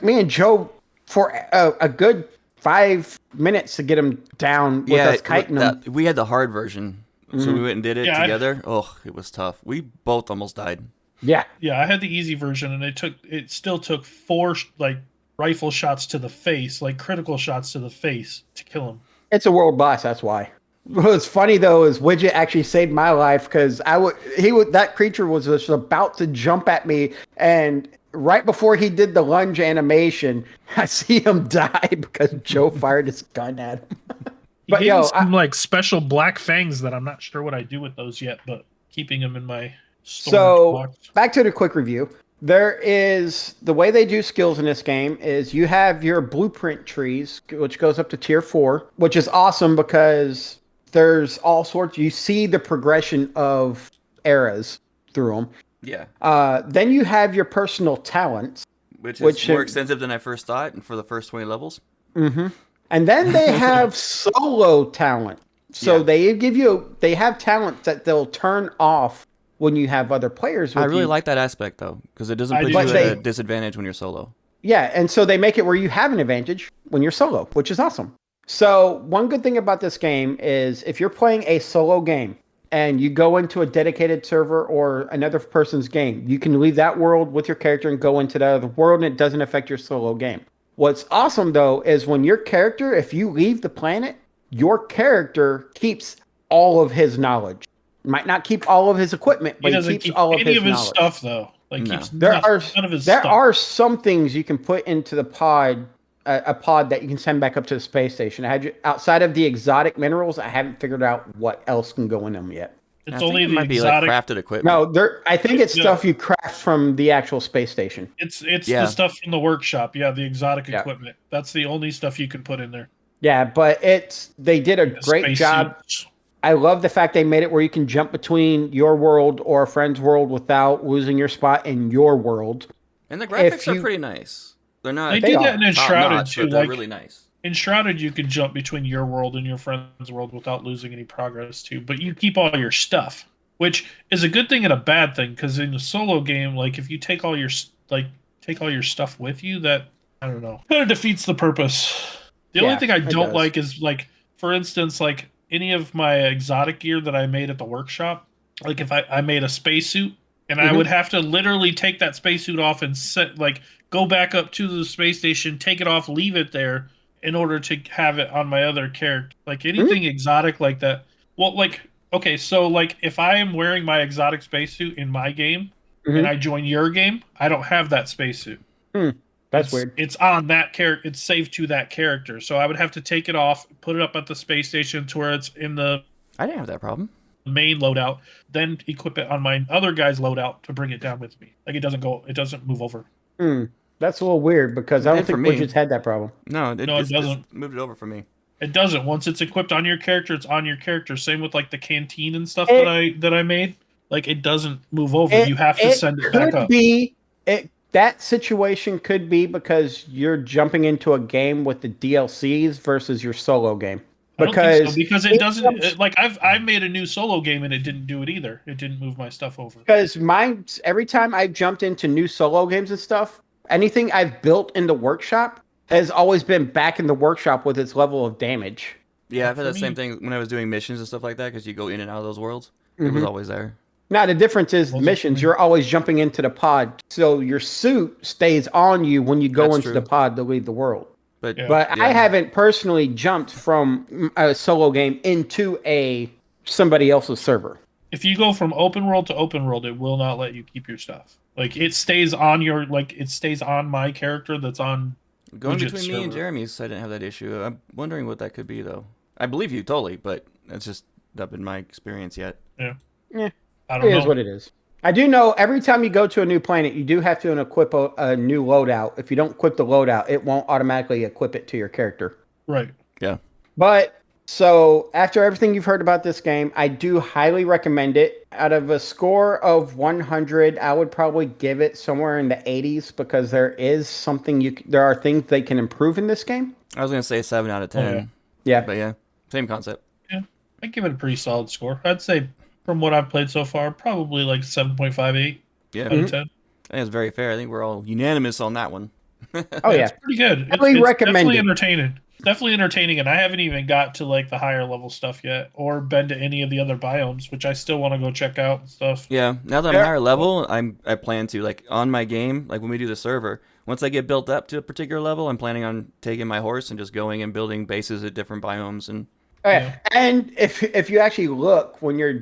Speaker 3: me and Joe for a good 5 minutes to get him down with us kiting him.
Speaker 2: We had the hard version, so we went and did it together. It was tough. We both almost died.
Speaker 3: Yeah.
Speaker 4: Yeah, I had the easy version, and it still took 4 like rifle shots to the face, like critical shots to the face to kill him.
Speaker 3: It's a world boss, that's why. What's funny though is Widget actually saved my life because that creature was just about to jump at me, and right before he did the lunge animation, I see him die because Joe fired his gun at him.
Speaker 4: But he gave me some like special black fangs that I'm not sure what I do with those yet, but keeping them in my storage box.
Speaker 3: Back to the quick review. There is the way they do skills in this game is you have your blueprint trees, which goes up to tier 4, which is awesome because there's all sorts. You see the progression of eras through them.
Speaker 2: Yeah.
Speaker 3: Then you have your personal talents,
Speaker 2: which is more extensive than I first thought, and for the first 20 levels.
Speaker 3: Mm-hmm. And then they have solo talent. So they have talent that they'll turn off when you have other players with you.
Speaker 2: I really like that aspect, though, because it doesn't put you at a disadvantage when you're solo.
Speaker 3: Yeah, and so they make it where you have an advantage when you're solo, which is awesome. So one good thing about this game is if you're playing a solo game and you go into a dedicated server or another person's game, you can leave that world with your character and go into the other world, and it doesn't affect your solo game. What's awesome, though, is when your character, if you leave the planet, your character keeps all of his knowledge. Might not keep all of his equipment, but he keeps all of his knowledge.
Speaker 4: Stuff, though. Like
Speaker 3: no.
Speaker 4: keeps none of his
Speaker 3: there
Speaker 4: stuff.
Speaker 3: are some things you can put into the pod, a pod that you can send back up to the space station. Outside of the exotic minerals, I haven't figured out what else can go in them yet.
Speaker 4: It's only the
Speaker 2: might be like crafted equipment.
Speaker 3: No, I think it's stuff you craft from the actual space station.
Speaker 4: It's the stuff from the workshop. Yeah, the exotic equipment. That's the only stuff you can put in there.
Speaker 3: Yeah, but they did a great job. Suits. I love the fact they made it where you can jump between your world or a friend's world without losing your spot in your world.
Speaker 2: And the graphics are pretty nice. They're not.
Speaker 4: They did that in Enshrouded too.
Speaker 2: They're really nice.
Speaker 4: In Shrouded, you can jump between your world and your friend's world without losing any progress too, but you keep all your stuff, which is a good thing and a bad thing, because in a solo game, like if you take all your stuff with you, that I don't know, kind of defeats the purpose. The only thing I don't like is like, for instance, like any of my exotic gear that I made at the workshop, like if I made a spacesuit and I would have to literally take that spacesuit off and go back up to the space station, take it off, leave it there in order to have it on my other character. Like anything exotic like that, Well, like, okay, so like if I am wearing my exotic spacesuit in my game and
Speaker 3: Hmm.
Speaker 4: I join your game, I don't have that spacesuit.
Speaker 3: Hmm. That's
Speaker 4: It's
Speaker 3: weird.
Speaker 4: it's on that character. It's saved to that character. So I would have to take it off, put it up at the space station to where it's in the
Speaker 2: I didn't have that problem.
Speaker 4: main loadout, then equip it on my other guy's loadout to bring it down with me. Like it doesn't move over.
Speaker 3: Hmm. That's a little weird because
Speaker 2: It
Speaker 3: I don't
Speaker 2: did for
Speaker 3: think
Speaker 2: me.
Speaker 3: widgets had that problem.
Speaker 2: No,
Speaker 4: No, it
Speaker 2: this
Speaker 4: doesn't.
Speaker 2: moved it over for me.
Speaker 4: It doesn't. Once it's equipped on your character, it's on your character. Same with like the canteen and stuff
Speaker 3: It
Speaker 4: that I made. Like it doesn't move over.
Speaker 3: it
Speaker 4: You have to
Speaker 3: it
Speaker 4: send it back
Speaker 3: could
Speaker 4: up.
Speaker 3: be it that situation could be because you're jumping into a game with the DLCs versus your solo game.
Speaker 4: I don't think so
Speaker 3: Because
Speaker 4: because it
Speaker 3: it
Speaker 4: doesn't.
Speaker 3: jumps
Speaker 4: Like I've made a new solo game and it didn't do it either. It didn't move my stuff over.
Speaker 3: because mine every time I've jumped into new solo games and stuff, anything I've built in the workshop has always been back in the workshop with its level of damage.
Speaker 2: Yeah, I've had
Speaker 4: For
Speaker 2: the same
Speaker 4: me,
Speaker 2: thing when I was doing missions and stuff like that because you go in and out of those worlds. It was
Speaker 3: Hmm.
Speaker 2: always there.
Speaker 3: Now the difference is the
Speaker 4: wasn't for
Speaker 3: missions.
Speaker 4: me.
Speaker 3: You're always jumping into the pod, so your suit stays on you when you go
Speaker 2: That's
Speaker 3: into the
Speaker 2: true.
Speaker 3: pod to leave the world.
Speaker 2: But
Speaker 4: Yeah.
Speaker 3: But I
Speaker 2: yeah,
Speaker 3: haven't personally jumped from a solo game into a somebody else's server.
Speaker 4: If you go from open world to open world, it will not let you keep your stuff. Like it stays on your it stays on my character that's on
Speaker 2: going
Speaker 4: Widget
Speaker 2: between me and
Speaker 4: server.
Speaker 2: Jeremy's, I didn't have that issue. I'm wondering what that could be though. I believe you totally, but that's just not been my experience yet.
Speaker 4: Yeah.
Speaker 3: Yeah,
Speaker 4: I
Speaker 3: it
Speaker 4: don't
Speaker 3: is
Speaker 4: know.
Speaker 3: what it is. I do know every time you go to a new planet, you do have to equip a new loadout. If you don't equip the loadout, it won't automatically equip it to your character.
Speaker 4: Right.
Speaker 2: Yeah.
Speaker 3: But so after everything you've heard about this game, I do highly recommend it. Out of a score of 100, I would probably give it somewhere in the 80s because there is something there are things they can improve in this game.
Speaker 2: I was gonna say 7 out of 10,
Speaker 4: Oh, yeah.
Speaker 3: Yeah.
Speaker 2: but yeah, same concept.
Speaker 4: Yeah. I give it a pretty solid score. I'd say from what I've played so far, probably like 7.58
Speaker 2: Yeah,
Speaker 4: out
Speaker 3: Mhm.
Speaker 4: of 10.
Speaker 2: I think it's very fair. I think we're all unanimous on that one.
Speaker 3: Oh
Speaker 4: Yeah,
Speaker 3: yeah.
Speaker 4: it's pretty good.
Speaker 3: Highly
Speaker 4: It's
Speaker 3: recommend
Speaker 4: definitely
Speaker 3: it.
Speaker 4: entertaining. Definitely entertaining, and I haven't even got to like the higher level stuff yet, or been to any of the other biomes, which I still want to go check out and stuff.
Speaker 2: Yeah, now that I'm
Speaker 3: Yeah.
Speaker 2: higher level, I plan to like on my game, like when we do the server. Once I get built up to a particular level, I'm planning on taking my horse and just going and building bases at different biomes. And
Speaker 3: Oh, yeah.
Speaker 4: Yeah.
Speaker 3: And if you actually look when you're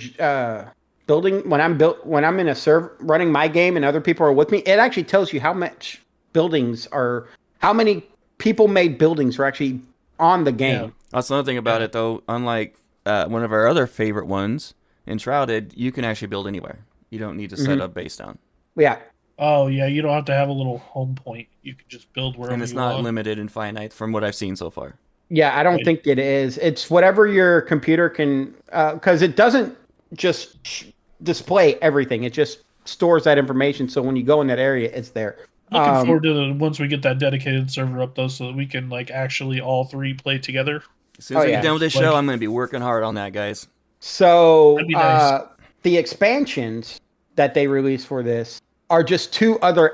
Speaker 3: building when I'm in a server running my game and other people are with me, it actually tells you how much buildings are how many people made buildings are actually on the game.
Speaker 2: that's another thing about
Speaker 4: Yeah.
Speaker 2: it, though. Unlike one of our other favorite ones, Enshrouded, you can actually build anywhere. You don't need to set
Speaker 3: Mhm.
Speaker 2: up base down,
Speaker 3: Yeah.
Speaker 4: Oh yeah, you don't have to have a little home point. You can just build wherever
Speaker 2: and it's
Speaker 4: you
Speaker 2: not
Speaker 4: want.
Speaker 2: limited and finite from what I've seen so far.
Speaker 3: Yeah, I don't
Speaker 4: Right.
Speaker 3: think it is. It's whatever your computer can, because it doesn't just display everything. It just stores that information. So when you go in that area, it's there.
Speaker 4: Looking forward to once we get that dedicated server up though, so that we can like actually all three play together.
Speaker 2: As soon as
Speaker 3: Oh,
Speaker 2: we
Speaker 3: yeah.
Speaker 2: get done with this
Speaker 4: Like-
Speaker 2: show, I'm going to be working hard on that, guys.
Speaker 3: So
Speaker 4: That'd be nice.
Speaker 3: the expansions that they released for this are just two other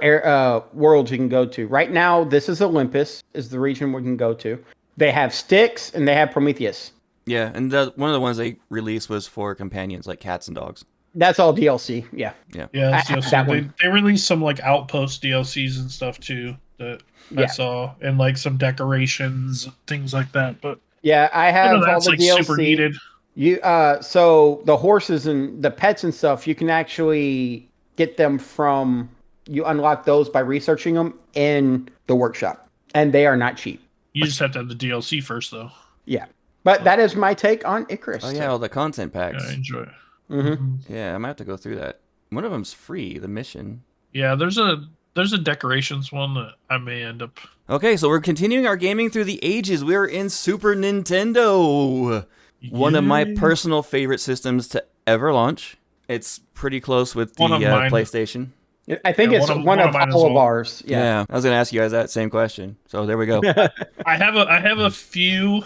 Speaker 3: worlds you can go to. Right now, this is Olympus, is the region we can go to. They have Styx and they have Prometheus.
Speaker 2: Yeah, and one of the ones they released was for companions like cats and dogs.
Speaker 3: That's all DLC. Yeah.
Speaker 4: Yeah, that's
Speaker 3: I-
Speaker 4: DLC.
Speaker 3: that
Speaker 4: They,
Speaker 3: one.
Speaker 4: they released some like outpost DLCs and stuff too that I
Speaker 3: Yeah.
Speaker 4: saw, and like some decorations, things like that. But
Speaker 3: Yeah, I
Speaker 4: none
Speaker 3: have
Speaker 4: of
Speaker 3: all
Speaker 4: that's
Speaker 3: the
Speaker 4: like
Speaker 3: DLC.
Speaker 4: super needed.
Speaker 3: You so the horses and the pets and stuff, you can actually get them from you unlock those by researching them in the workshop. And they are not cheap.
Speaker 4: You just have to have the DLC first, though.
Speaker 3: Yeah. But that is my take on Icarus.
Speaker 2: Oh yeah, all the content
Speaker 4: Yeah,
Speaker 2: packs.
Speaker 4: I enjoy it.
Speaker 3: Mm-hmm.
Speaker 2: Yeah, I might have to go through that. One of them's free, the mission.
Speaker 4: Yeah, there's a decorations one that I may end up.
Speaker 2: Okay, so we're continuing our gaming through the ages. We're in Super Nintendo. One of my
Speaker 4: Yay.
Speaker 2: personal favorite systems to ever launch. It's pretty close with the
Speaker 4: One of mine.
Speaker 2: PlayStation.
Speaker 3: I think
Speaker 4: Yeah,
Speaker 3: it's
Speaker 4: one
Speaker 3: one
Speaker 4: of
Speaker 3: of
Speaker 4: mine as
Speaker 3: all of
Speaker 4: well.
Speaker 3: ours. Yeah.
Speaker 2: I was gonna ask you guys that same question. So there we go.
Speaker 4: I have a few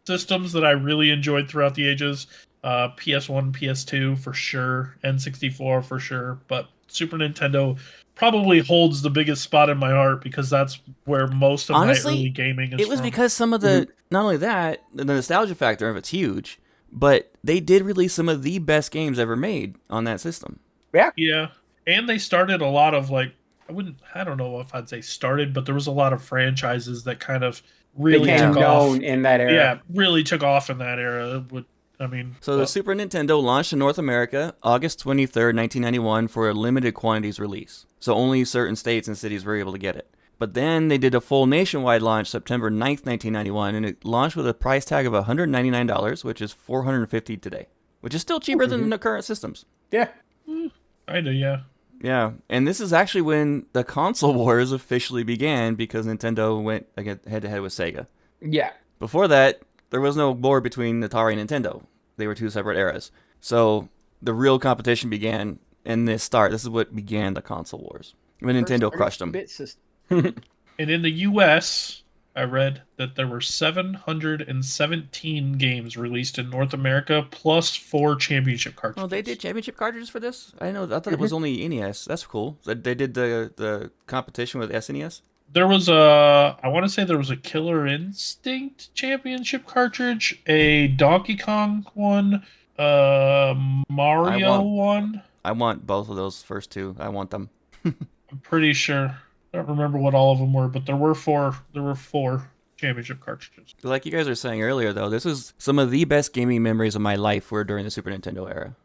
Speaker 4: systems that I really enjoyed throughout the ages. PS1, PS2 for sure, N64 for sure, but Super Nintendo probably holds the biggest spot in my heart because that's where most of
Speaker 2: Honestly,
Speaker 4: my early gaming is
Speaker 2: It was
Speaker 4: from.
Speaker 2: because some of the not only that, the nostalgia factor of it's huge, but they did release some of the best games ever made on that system.
Speaker 4: Yeah, and they started a lot of like I don't know if I'd say started, but there was a lot of franchises that kind of really
Speaker 3: Became
Speaker 4: took off.
Speaker 3: known in that era.
Speaker 4: Yeah, really took off in that era. I mean,
Speaker 2: So the Super Nintendo launched in North America August 23rd, 1991 for a limited quantities release. So only certain states and cities were able to get it. But then they did a full nationwide launch September 9th, 1991, and it launched with a price tag of $199, which is $450 today, which is still cheaper than the current systems.
Speaker 3: Yeah.
Speaker 4: kinda, yeah.
Speaker 2: Yeah, and this is actually when the console wars officially began because Nintendo went head-to-head with Sega.
Speaker 3: Yeah.
Speaker 2: Before that, there was no war between Atari and Nintendo. They were two separate eras. So the real competition began in this start. This is what began the console wars. When Nintendo crushed them.
Speaker 4: And in the U.S., I read that there were 717 games released in North America, plus 4 championship cartridges.
Speaker 2: Oh, they did championship cartridges for this? I thought it was only NES. That's cool. They did the competition with SNES?
Speaker 4: There was I want to say there was a Killer Instinct championship cartridge, a Donkey Kong one, Mario one.
Speaker 2: I want both of those first two. I want them.
Speaker 4: I'm pretty sure. I don't remember what all of them were, but there were 4. There were 4 championship cartridges.
Speaker 2: Like you guys were saying earlier, though, this is some of the best gaming memories of my life were during the Super Nintendo era.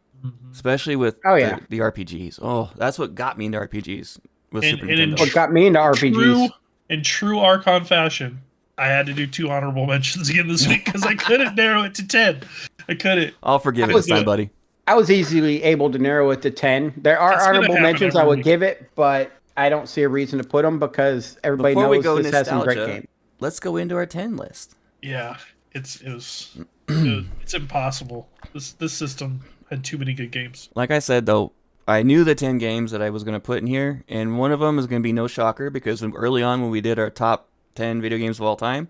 Speaker 2: Especially with the RPGs. Oh, that's what got me into RPGs. With Super Nintendo.
Speaker 3: What got me into RPGs.
Speaker 4: In true Archon fashion, I had to do 2 honorable mentions again this week because I couldn't narrow it to 10. I couldn't.
Speaker 2: I'll forgive it this time, buddy.
Speaker 3: I was easily able to narrow it to 10. There are honorable mentions I would give it, but I don't see a reason to put them because everybody knows this has some great games.
Speaker 2: Let's go into our 10 list.
Speaker 4: Yeah, it's impossible. This system had too many good games.
Speaker 2: Like I said, though, I knew the 10 games that I was going to put in here, and one of them is going to be no shocker because early on when we did our top 10 video games of all time,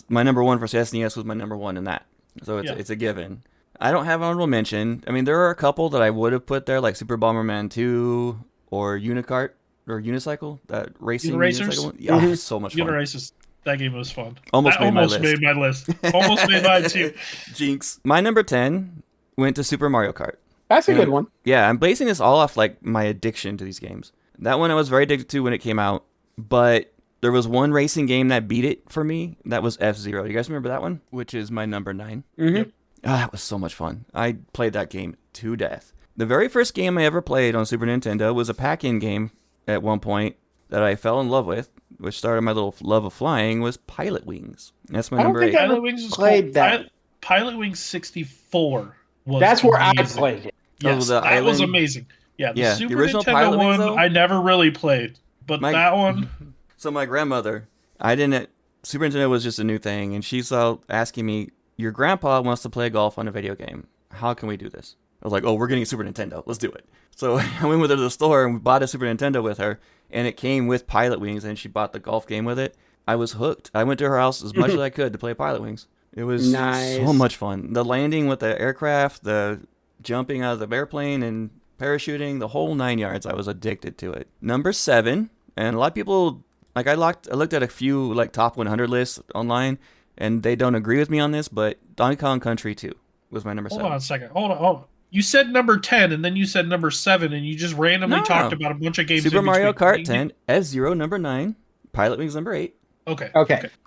Speaker 2: my number 1 for SNES was my number 1 in that. So it's a given. I don't have an honorable mention. I mean, there are a couple that I would have put there, like Super Bomberman 2 or Unicart or Unicycle, that racing unicycle one. Yeah, so much fun.
Speaker 4: Uniracers. That game was fun.
Speaker 2: Almost made my
Speaker 4: list. Almost made mine too.
Speaker 2: Jinx. My number 10 went to Super Mario Kart.
Speaker 3: That's a good one.
Speaker 2: Yeah, I'm basing this all off like my addiction to these games. That one I was very addicted to when it came out, but there was one racing game that beat it for me. That was F-Zero. You guys remember that one? Which is my number 9.
Speaker 3: Mm-hmm.
Speaker 2: That was so much fun. I played that game to death. The very first game I ever played on Super Nintendo was a pack-in game at one point that I fell in love with, which started my little love of flying, was Pilot Wings. That's my number 8.
Speaker 4: Pilot Wings played that. Pilot Wings 64 was
Speaker 3: That's where
Speaker 4: amazing.
Speaker 3: I played it.
Speaker 4: Yes, that was amazing. Yeah, the Super
Speaker 2: original
Speaker 4: Nintendo
Speaker 2: Pilot
Speaker 4: one
Speaker 2: Wings, though,
Speaker 4: I never really played, but that one.
Speaker 2: So my grandmother, Super Nintendo was just a new thing, and she's asking me, your grandpa wants to play golf on a video game. How can we do this? I was like, oh, we're getting a Super Nintendo. Let's do it. So I went with her to the store, and we bought a Super Nintendo with her, and it came with Pilot Wings, and she bought the golf game with it. I was hooked. I went to her house as much as I could to play Pilot Wings. It was so much fun. The landing with the aircraft, the jumping out of the airplane and parachuting, the whole 9 yards. I was addicted to it. Number 7, and a lot of people, like I looked at a few like top 100 lists online, and they don't agree with me on this, but Donkey Kong Country 2 was my number 7.
Speaker 4: Hold on a second. Hold on. You said number 10, and then you said number 7, and you just randomly talked about a bunch of games.
Speaker 2: Super Mario Kart 10, F-Zero number 9, Pilot Wings number 8.
Speaker 4: Okay.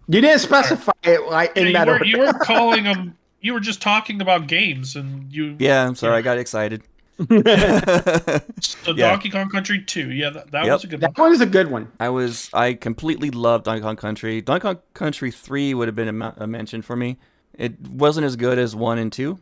Speaker 3: You didn't specify it like in that order.
Speaker 4: You weren't calling them. You were just talking about games, and you.
Speaker 2: Yeah, I'm sorry. I got excited.
Speaker 4: So Donkey Kong Country 2. Yeah, that was a good one.
Speaker 3: That one is a good one.
Speaker 2: I completely loved Donkey Kong Country. Donkey Kong Country 3 would have been a mention for me. It wasn't as good as 1 and 2.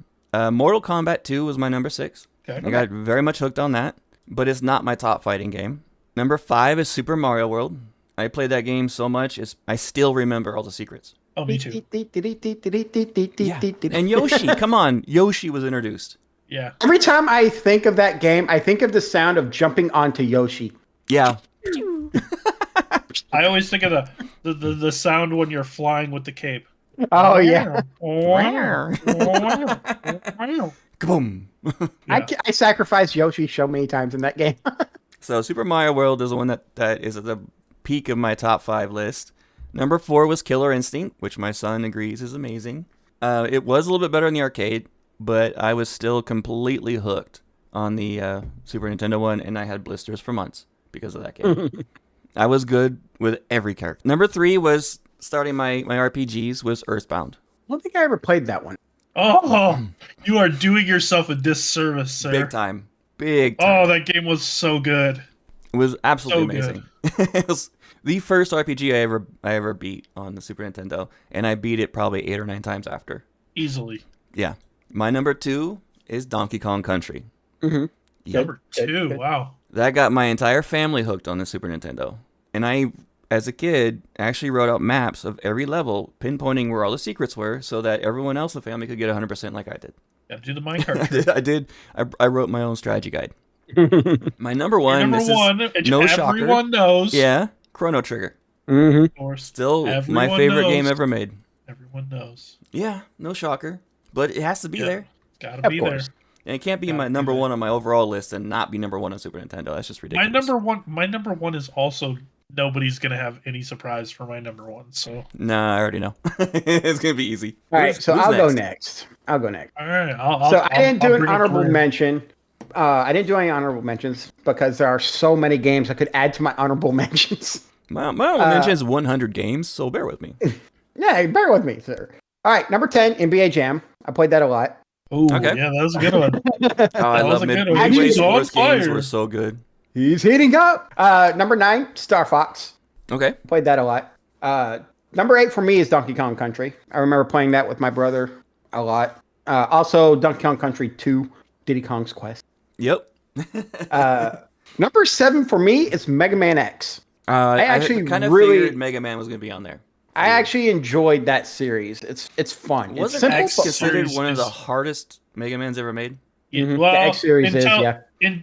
Speaker 2: Mortal Kombat 2 was my number 6. Okay. I got very much hooked on that, but it's not my top fighting game. Number 5 is Super Mario World. I played that game so much, I still remember all the secrets.
Speaker 4: Oh, me too.
Speaker 2: Yeah. And Yoshi, come on. Yoshi was introduced.
Speaker 4: Yeah.
Speaker 3: Every time I think of that game, I think of the sound of jumping onto Yoshi.
Speaker 2: Yeah.
Speaker 4: I always think of the sound when you're flying with the cape.
Speaker 3: Oh, yeah.
Speaker 2: Kaboom.
Speaker 3: I sacrificed Yoshi so many times in that game.
Speaker 2: So Super Mario World is the one that is at the peak of my top 5 list. Number 4 was Killer Instinct, which my son agrees is amazing. It was a little bit better in the arcade, but I was still completely hooked on the Super Nintendo one, and I had blisters for months because of that game. I was good with every character. Number 3 was starting my RPGs was Earthbound.
Speaker 3: I don't think I ever played that one.
Speaker 4: Oh, you are doing yourself a disservice, sir.
Speaker 2: Big time. Big
Speaker 4: Oh,
Speaker 2: time.
Speaker 4: that game was so good.
Speaker 2: It was absolutely
Speaker 4: So good.
Speaker 2: amazing. It was the first RPG I ever beat on the Super Nintendo, and I beat it probably 8 or 9 times after.
Speaker 4: Easily.
Speaker 2: Yeah. My number 2 is Donkey Kong Country.
Speaker 3: Mm-hmm.
Speaker 2: Yep.
Speaker 4: Number 2.
Speaker 3: good.
Speaker 4: Wow.
Speaker 2: That got my entire family hooked on the Super Nintendo. And I, as a kid, actually wrote out maps of every level, pinpointing where all the secrets were so that everyone else in the family could get 100% like I did.
Speaker 4: Gotta do the minecart.
Speaker 2: I did. I wrote my own strategy guide. My number
Speaker 4: Your
Speaker 2: one,
Speaker 4: number
Speaker 2: this
Speaker 4: one,
Speaker 2: is
Speaker 4: which
Speaker 2: no shocker.
Speaker 4: everyone knows.
Speaker 2: Yeah, Chrono Trigger.
Speaker 3: Mm-hmm.
Speaker 4: Of course.
Speaker 2: Still my
Speaker 4: Everyone
Speaker 2: favorite
Speaker 4: knows.
Speaker 2: game ever made.
Speaker 4: Everyone knows.
Speaker 2: Yeah, no shocker. But it has to be
Speaker 4: Yeah.
Speaker 2: there.
Speaker 4: Gotta
Speaker 3: Of
Speaker 4: be
Speaker 3: course.
Speaker 4: there.
Speaker 2: And it can't be
Speaker 4: Gotta
Speaker 2: my
Speaker 4: be
Speaker 2: number
Speaker 4: there.
Speaker 2: one on my overall list and not be number one on Super Nintendo. That's just ridiculous.
Speaker 4: My number one is also nobody's gonna have any surprise for my number one. So
Speaker 2: Nah, I already know. It's going to be easy.
Speaker 3: All right,
Speaker 2: Who's
Speaker 3: so I'll go
Speaker 2: next?
Speaker 3: next. I'll go next.
Speaker 4: all right,
Speaker 3: I didn't do an
Speaker 4: bring up
Speaker 3: honorable
Speaker 4: career.
Speaker 3: mention. I didn't do any honorable mentions because there are so many games I could add to my honorable mentions.
Speaker 2: My honorable mention is 100 games, so bear with me.
Speaker 3: Yeah, bear with me, sir. All right, number 10, NBA Jam. I played that a lot.
Speaker 4: Ooh,
Speaker 2: Okay.
Speaker 4: yeah, that was a good one.
Speaker 2: Oh, I
Speaker 4: That was
Speaker 2: love
Speaker 4: a good one.
Speaker 2: Midway
Speaker 3: He's
Speaker 2: Sports
Speaker 4: on
Speaker 2: games
Speaker 4: fire.
Speaker 2: were so good.
Speaker 3: He's heating up. Number 9, Star Fox.
Speaker 2: Okay.
Speaker 3: Played that a lot. Number 8 for me is Donkey Kong Country. I remember playing that with my brother a lot. Also, Donkey Kong Country 2, Diddy Kong's Quest.
Speaker 2: Yep.
Speaker 3: Number 7 for me is Mega Man X.
Speaker 2: I
Speaker 3: actually
Speaker 2: kind of
Speaker 3: really-
Speaker 2: figured Mega Man was going to be on there.
Speaker 3: I actually enjoyed that series. It's fun. It's
Speaker 2: Wasn't
Speaker 3: simple,
Speaker 2: X
Speaker 3: but
Speaker 2: considered
Speaker 4: series
Speaker 2: one of the
Speaker 4: is-
Speaker 2: hardest Mega Mans ever made?
Speaker 4: Yeah,
Speaker 3: Mhm.
Speaker 4: well,
Speaker 3: The X series is,
Speaker 4: until,
Speaker 3: yeah.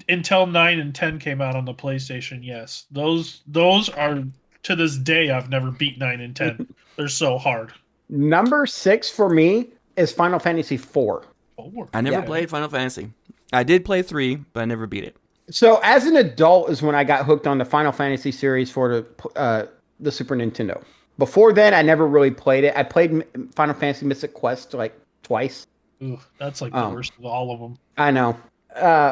Speaker 4: until 9 and 10 came out on the PlayStation, yes. Those are, to this day, I've never beat 9 and 10. They're so hard.
Speaker 3: Number 6 for me is Final Fantasy 4.
Speaker 4: Oh,
Speaker 2: I never
Speaker 3: Yeah.
Speaker 2: played Final Fantasy. I did play 3, but I never beat it.
Speaker 3: So as an adult is when I got hooked on the Final Fantasy series for the Super Nintendo. Before then, I never really played it. I played Final Fantasy Mystic Quest like twice.
Speaker 4: Ooh, that's like the worst of all of them.
Speaker 3: I know.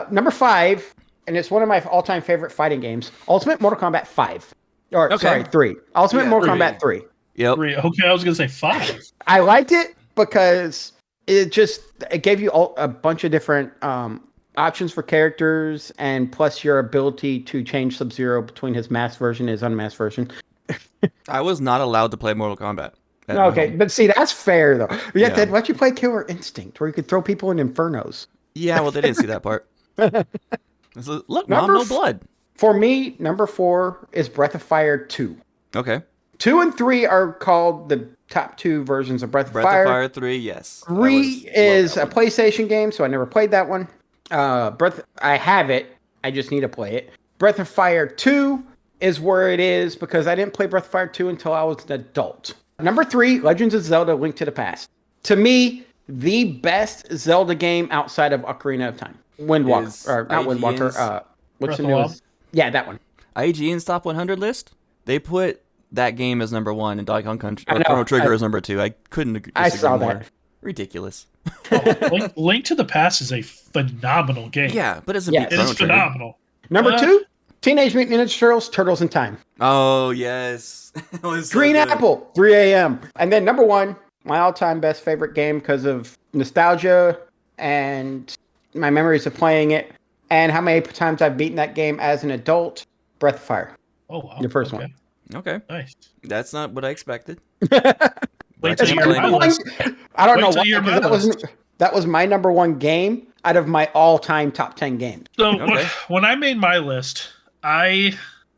Speaker 3: Number 5, and it's one of my all-time favorite fighting games, Ultimate Mortal Kombat 5. Or,
Speaker 2: Okay.
Speaker 3: sorry, 3. Ultimate
Speaker 2: Yeah,
Speaker 3: Mortal
Speaker 2: 3.
Speaker 3: Kombat 3.
Speaker 2: Yep.
Speaker 4: 3. Okay, I was going to say 5.
Speaker 3: I liked it because it gave you a bunch of different options for characters, and plus your ability to change Sub-Zero between his masked version and his unmasked version.
Speaker 2: I was not allowed to play Mortal Kombat. at my
Speaker 3: Okay,
Speaker 2: home.
Speaker 3: but see, that's fair though. Yeah,
Speaker 2: Yeah.
Speaker 3: then why don't you play Killer Instinct, where you could throw people in infernos?
Speaker 2: Yeah, well, they didn't see that part. So, look, Mom,
Speaker 3: Number
Speaker 2: no
Speaker 3: f-
Speaker 2: blood.
Speaker 3: For me, number 4 is Breath of Fire 2.
Speaker 2: Okay.
Speaker 3: 2 and 3 are called the top 2 versions of Breath of
Speaker 2: Breath
Speaker 3: Fire.
Speaker 2: of Fire 3, yes.
Speaker 3: 3
Speaker 2: love
Speaker 3: is
Speaker 2: that
Speaker 3: a
Speaker 2: one.
Speaker 3: PlayStation game, so I never played that one. I have it. I just need to play it. Breath of Fire 2 is where it is because I didn't play Breath of Fire 2 until I was an adult. Number 3, Legends of Zelda: Link to the Past. To me, the best Zelda game outside of Ocarina of Time. Windwalker,
Speaker 2: Is
Speaker 3: or not Windwalker.
Speaker 2: IGN's
Speaker 3: What's
Speaker 4: Breath
Speaker 3: the
Speaker 4: of the Wild?
Speaker 3: newest? Yeah, that one.
Speaker 2: IGN's top 100 list, they put that game as number 1 and Donkey Kong Country,
Speaker 3: I
Speaker 2: or
Speaker 3: know,
Speaker 2: Chrono Trigger
Speaker 3: I-
Speaker 2: as number 2. I couldn't agree
Speaker 3: I saw
Speaker 2: more.
Speaker 3: that.
Speaker 2: Ridiculous.
Speaker 4: Link to the Past is a phenomenal game.
Speaker 2: Yeah, but it's a
Speaker 3: Yeah,
Speaker 2: beat
Speaker 4: It
Speaker 2: Chrono
Speaker 4: is
Speaker 2: Trigger.
Speaker 4: phenomenal.
Speaker 3: Number
Speaker 4: Uh,
Speaker 3: 2, Teenage Mutant Ninja Turtles: Turtles in Time.
Speaker 2: Oh, yes. It was so
Speaker 3: Green
Speaker 2: good.
Speaker 3: Apple, 3 a.m. And then number 1, my all-time best favorite game because of nostalgia and my memories of playing it and how many times I've beaten that game as an adult, Breath of Fire.
Speaker 4: Oh, wow.
Speaker 3: Your first
Speaker 4: okay.
Speaker 3: one.
Speaker 2: Okay.
Speaker 4: Nice.
Speaker 2: That's not what I expected.
Speaker 4: Wait
Speaker 2: But
Speaker 4: till
Speaker 2: I
Speaker 4: you
Speaker 2: can't
Speaker 4: hear
Speaker 2: blame
Speaker 4: my
Speaker 2: you.
Speaker 4: list.
Speaker 3: I don't
Speaker 4: Wait
Speaker 3: know
Speaker 4: till
Speaker 3: why,
Speaker 4: you hear my
Speaker 3: because
Speaker 4: list.
Speaker 3: that was my number 1 game out of my all-time top 10 games.
Speaker 4: So
Speaker 2: Okay.
Speaker 4: when I made my list, I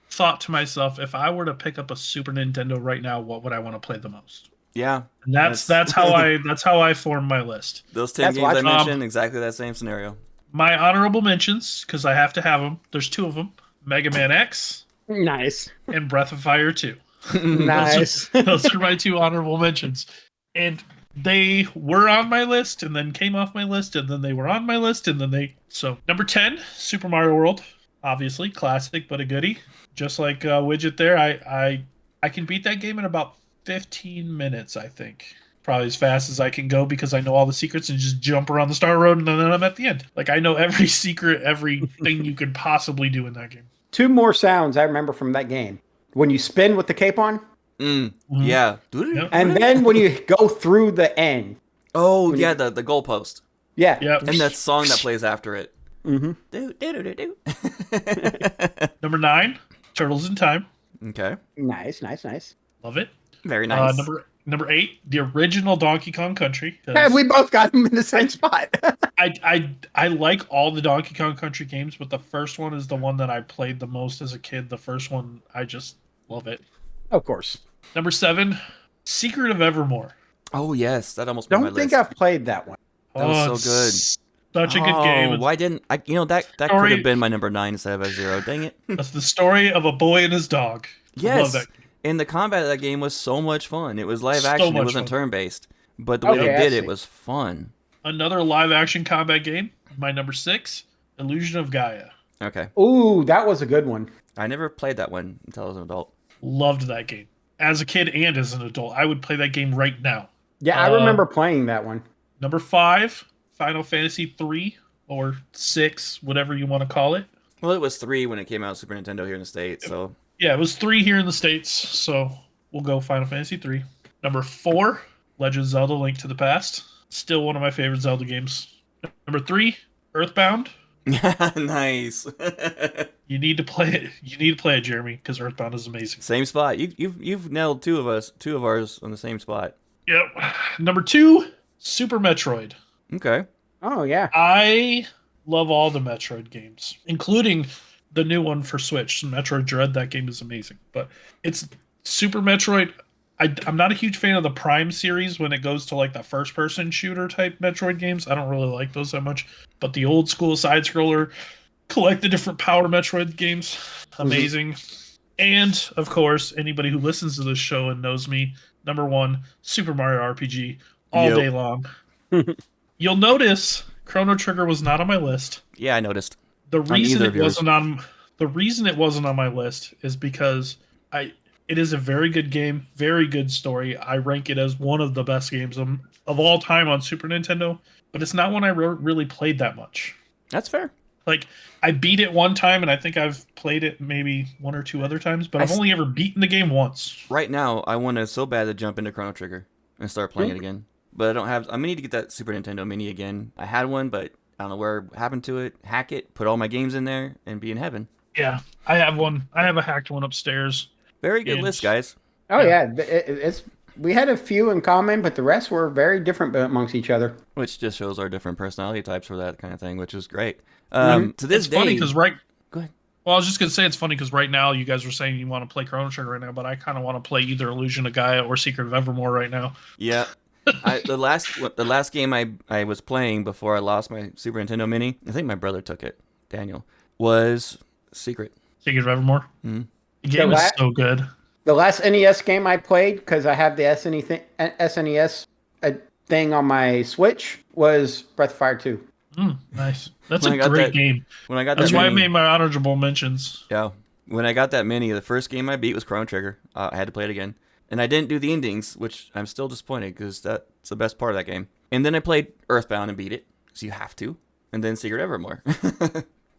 Speaker 4: thought to myself, if I were to pick up a Super Nintendo right now, what would I want to play the most?
Speaker 2: Yeah.
Speaker 4: And that's how I formed my list.
Speaker 2: Those 10
Speaker 3: That's
Speaker 2: games I
Speaker 3: watching.
Speaker 2: mentioned, exactly that same scenario.
Speaker 4: My honorable mentions, because I have to have them. There's 2 of them: Mega Man X
Speaker 3: Nice.
Speaker 4: and Breath of Fire 2.
Speaker 3: Nice.
Speaker 4: Those are my 2 honorable mentions, and they were on my list, and then came off my list, and then they were on my list, and then they. So number 10, Super Mario World, obviously classic but a goodie. Just like Widget there, I can beat that game in about 15 minutes, I think. Probably as fast as I can go because I know all the secrets and just jump around the Star Road and then I'm at the end. Like I know every secret, everything you could possibly do in that game.
Speaker 3: 2 more sounds I remember from that game. When you spin with the cape on,
Speaker 2: Mm,
Speaker 4: Mhm.
Speaker 2: yeah.
Speaker 4: Yep.
Speaker 3: and then when you go through the end.
Speaker 2: Oh
Speaker 3: When
Speaker 2: yeah,
Speaker 3: you-
Speaker 2: the goalpost
Speaker 3: Yeah.
Speaker 4: Yep.
Speaker 2: and that song that plays after it.
Speaker 3: Mm-hmm.
Speaker 2: Do, do, do, do, do.
Speaker 4: Number 9, Turtles in Time.
Speaker 2: Okay,
Speaker 3: Nice, nice, nice.
Speaker 4: Love it.
Speaker 2: very nice.
Speaker 4: Number 8, the original Donkey Kong Country. 'cause
Speaker 3: Yeah, we both got them in the same spot.
Speaker 4: I like all the Donkey Kong Country games, but the first one is the one that I played the most as a kid. The first one, I just love it.
Speaker 3: Of course.
Speaker 4: Number 7, Secret of Evermore.
Speaker 2: Oh yes, that almost made my
Speaker 3: Don't think
Speaker 2: list.
Speaker 3: I've played that one.
Speaker 2: That was so
Speaker 4: it's
Speaker 2: good.
Speaker 4: Such a good game.
Speaker 2: Why didn't I? You know that could
Speaker 4: Story-
Speaker 2: have been my number 9 instead of a 0. Dang it.
Speaker 4: That's the story of a boy and his dog. I love
Speaker 2: Yes,
Speaker 4: that.
Speaker 2: and the combat of that game was so much fun. It was live
Speaker 4: So
Speaker 2: action. It
Speaker 4: much
Speaker 2: wasn't
Speaker 4: fun.
Speaker 2: turn based, but the way
Speaker 3: Okay,
Speaker 2: they
Speaker 3: I
Speaker 2: did
Speaker 3: see.
Speaker 2: it was fun.
Speaker 4: Another live action combat game. My number 6, Illusion of Gaia.
Speaker 2: Okay,
Speaker 3: Ooh, that was a good one.
Speaker 2: I never played that one until I was an adult.
Speaker 4: Loved that game. As a kid and as an adult, I would play that game right now.
Speaker 3: Yeah, I remember playing that one.
Speaker 4: Number 5, Final Fantasy 3 or 6, whatever you want to call it.
Speaker 2: Well, it was 3 when it came out on Super Nintendo here in the States. So
Speaker 4: Yeah, it was 3 here in the States, so we'll go Final Fantasy 3. Number 4, Legend of Zelda: Link to the Past. Still one of my favorite Zelda games. Number 3, Earthbound.
Speaker 2: nice.
Speaker 4: You need to play it. You need to play it, Jeremy, because Earthbound is amazing.
Speaker 2: Same spot. You've nailed two of ours on the same spot.
Speaker 4: Yep. Number 2, Super Metroid.
Speaker 2: Okay.
Speaker 3: Oh, yeah.
Speaker 4: I love all the Metroid games, including the new one for Switch, Metroid Dread. That game is amazing. But it's Super Metroid. I'm not a huge fan of the Prime series when it goes to like the first-person shooter type Metroid games. I don't really like those that much. But the old school side-scroller, collect the different Power Metroid games, amazing. And of course, anybody who listens to this show and knows me, number 1, Super Mario RPG, all
Speaker 2: Yep.
Speaker 4: day long. You'll notice Chrono Trigger was not on my list.
Speaker 2: Yeah, I noticed.
Speaker 4: The reason
Speaker 2: either
Speaker 4: it
Speaker 2: of yours.
Speaker 4: wasn't on the reason it wasn't on my list is because it is a very good game, very good story. I rank it as one of the best games of all time on Super Nintendo, but it's not one I really played that much.
Speaker 2: That's fair.
Speaker 4: Like, I beat it one time, and I think I've played it maybe 1 or 2 other times, but I've only ever beaten the game once.
Speaker 2: Right now, I want to so bad to jump into Chrono Trigger and start playing it again. But I don't have. I'm gonna need to get that Super Nintendo Mini again. I had one, but I don't know where it happened to it. Hack it, put all my games in there, and be in heaven.
Speaker 4: Yeah, I have one. I have a hacked one upstairs.
Speaker 2: Very good list, guys.
Speaker 3: Oh, yeah. It's we had a few in common, but the rest were very different amongst each other.
Speaker 2: Which just shows our different personality types for that kind of thing, which is great. To this
Speaker 4: It's
Speaker 2: day,
Speaker 4: funny because
Speaker 2: Go ahead.
Speaker 4: Well, I was just gonna say it's funny because right now you guys were saying you want to play Chrono Trigger right now, but I kind of want to play either Illusion of Gaia or Secret of Evermore right now.
Speaker 2: Yeah. The last game I was playing before I lost my Super Nintendo Mini, I think my brother took it, Daniel, was Secret.
Speaker 4: Secret of Evermore.
Speaker 2: Mhm.
Speaker 4: The game is so good.
Speaker 3: The last NES game I played, because I have the SNES thing on my Switch, was Breath of Fire 2.
Speaker 4: Nice. That's
Speaker 2: When
Speaker 4: a
Speaker 2: I got
Speaker 4: great
Speaker 2: that-
Speaker 4: game.
Speaker 2: When I got
Speaker 4: That's
Speaker 2: that
Speaker 4: why I
Speaker 2: Mini,
Speaker 4: made my honorable mentions.
Speaker 2: yeah, when I got that Mini, the first game I beat was Chrono Trigger. I had to play it again, and I didn't do the endings, which I'm still disappointed because that's the best part of that game. And then I played Earthbound and beat it, so you have to, and then Secret Evermore.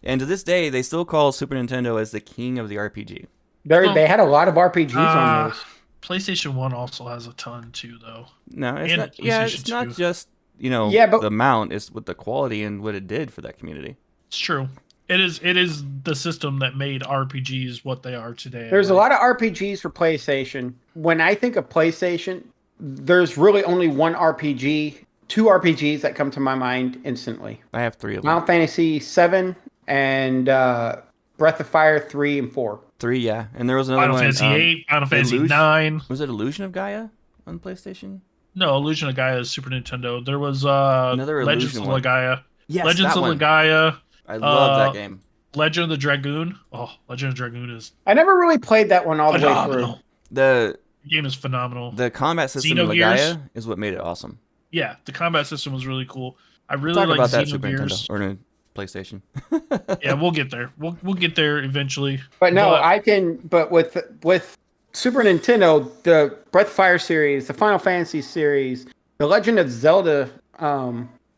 Speaker 2: And to this day, they still call Super Nintendo as the king of the RPG.
Speaker 3: They had a lot of RPGs on those.
Speaker 4: PlayStation 1 also has a ton too, though.
Speaker 2: No, it's
Speaker 4: And
Speaker 2: not. Yeah,
Speaker 4: PlayStation
Speaker 2: it's not
Speaker 4: 2.
Speaker 2: just
Speaker 3: Yeah, but-
Speaker 2: the amount. It's with the quality and what it did for that community.
Speaker 4: It's true. It is the system that made RPGs what they are today.
Speaker 3: There's a lot of RPGs for PlayStation. When I think of PlayStation, there's really only one RPG, 2 RPGs that come to my mind instantly.
Speaker 2: I have 3 of them.
Speaker 3: Final Fantasy 7 and Breath of Fire 3 and 4.
Speaker 2: 3, yeah, and there was another
Speaker 4: Final
Speaker 2: one.
Speaker 4: Fantasy 8, Final Fantasy
Speaker 2: Illusion-
Speaker 4: 9.
Speaker 2: Was it Illusion of Gaia on PlayStation?
Speaker 4: No, Illusion of Gaia is Super Nintendo. There was
Speaker 2: Another
Speaker 4: Legends
Speaker 2: Illusion
Speaker 4: of
Speaker 2: one.
Speaker 4: Gaia.
Speaker 2: Yes,
Speaker 4: Legends
Speaker 2: that
Speaker 4: of
Speaker 2: one.
Speaker 4: Gaia.
Speaker 2: I love that
Speaker 4: uh,
Speaker 2: game.
Speaker 4: Legend of the Dragoon. Oh, Legend of Dragoon is
Speaker 3: I never really played that one all the way through.
Speaker 4: phenomenal.
Speaker 2: The
Speaker 4: The game is phenomenal.
Speaker 2: the combat system of
Speaker 4: Xenogears?
Speaker 2: Gaia is what made it awesome.
Speaker 4: Yeah, the combat system was really cool. I really
Speaker 2: Talk
Speaker 4: like
Speaker 2: about that Super
Speaker 4: Xenogears.
Speaker 2: Nintendo or no, PlayStation.
Speaker 4: Yeah, we'll get there. We'll get there eventually.
Speaker 3: But no, But with Super Nintendo, the Breath of Fire series, the Final Fantasy series, the Legend of Zelda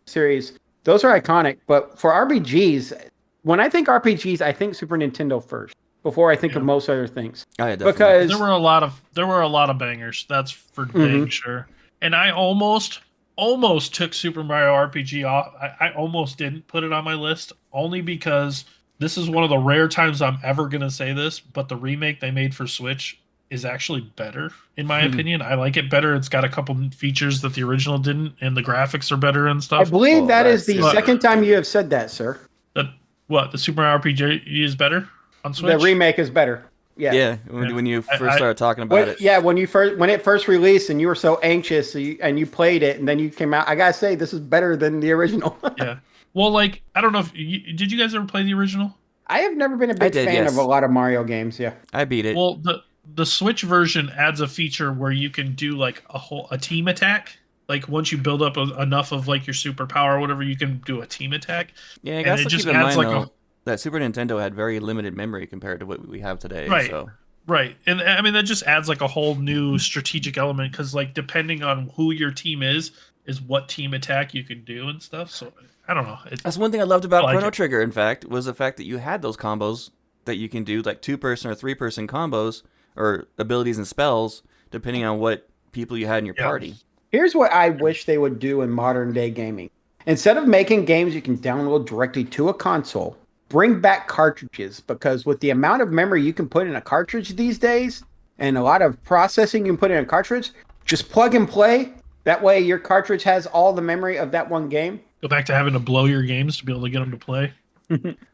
Speaker 3: series, those are iconic. But for RPGs, when I think RPGs, I think Super Nintendo first before I think of most other things.
Speaker 2: Oh, yeah, definitely.
Speaker 3: Because
Speaker 4: there were a lot of bangers. That's for dang sure. And I almost almost took Super Mario RPG off. I almost didn't put it on my list, only because this is one of the rare times I'm ever going to say this, but the remake they made for Switch is actually better, in my opinion. I like it better. It's got a couple features that the original didn't, and the graphics are better and
Speaker 3: I
Speaker 4: stuff.
Speaker 3: believe that is
Speaker 2: that's
Speaker 3: the
Speaker 2: super
Speaker 3: second time
Speaker 2: good.
Speaker 3: you have said that, sir.
Speaker 4: The Super Mario RPG is better on Switch?
Speaker 3: The remake is better. Yeah.
Speaker 2: Yeah, when you first
Speaker 4: I-
Speaker 2: started talking about it.
Speaker 3: Yeah, when it first released and you were so anxious and you played it and then you came out, I gotta say this is better than the original.
Speaker 4: Yeah. Well, like, I don't know if did you guys ever play the original?
Speaker 3: I have never been a big
Speaker 2: did,
Speaker 3: fan
Speaker 2: yes.
Speaker 3: of a lot of Mario games. Yeah.
Speaker 2: I beat it.
Speaker 4: Well, the Switch version adds a feature where you can do like a team attack. Like once you build up enough of like your superpower or whatever, you can do a team attack.
Speaker 2: Yeah, I
Speaker 4: and
Speaker 2: guess
Speaker 4: it
Speaker 2: to
Speaker 4: just
Speaker 2: keep in
Speaker 4: adds
Speaker 2: mind,
Speaker 4: like
Speaker 2: though, that Super Nintendo had very limited memory compared to what we have today.
Speaker 4: Right.
Speaker 2: So
Speaker 4: Right. And I mean that just adds like a whole new strategic element because like depending on who your team is what team attack you can do and stuff. So I don't know.
Speaker 2: that's one thing I loved about
Speaker 4: I like
Speaker 2: Chrono
Speaker 4: it.
Speaker 2: Trigger, in fact, was the fact that you had those combos that you can do, like 2-person or 3-person combos or abilities and spells, depending on what people you had in your
Speaker 4: Yeah.
Speaker 2: party.
Speaker 3: Here's what I wish they would do in modern day gaming. Instead of making games you can download directly to a console, bring back cartridges because with the amount of memory you can put in a cartridge these days and a lot of processing you can put in a cartridge, just plug and play. That way your cartridge has all the memory of that one game.
Speaker 4: Go back to having to blow your games to be able to get them to play.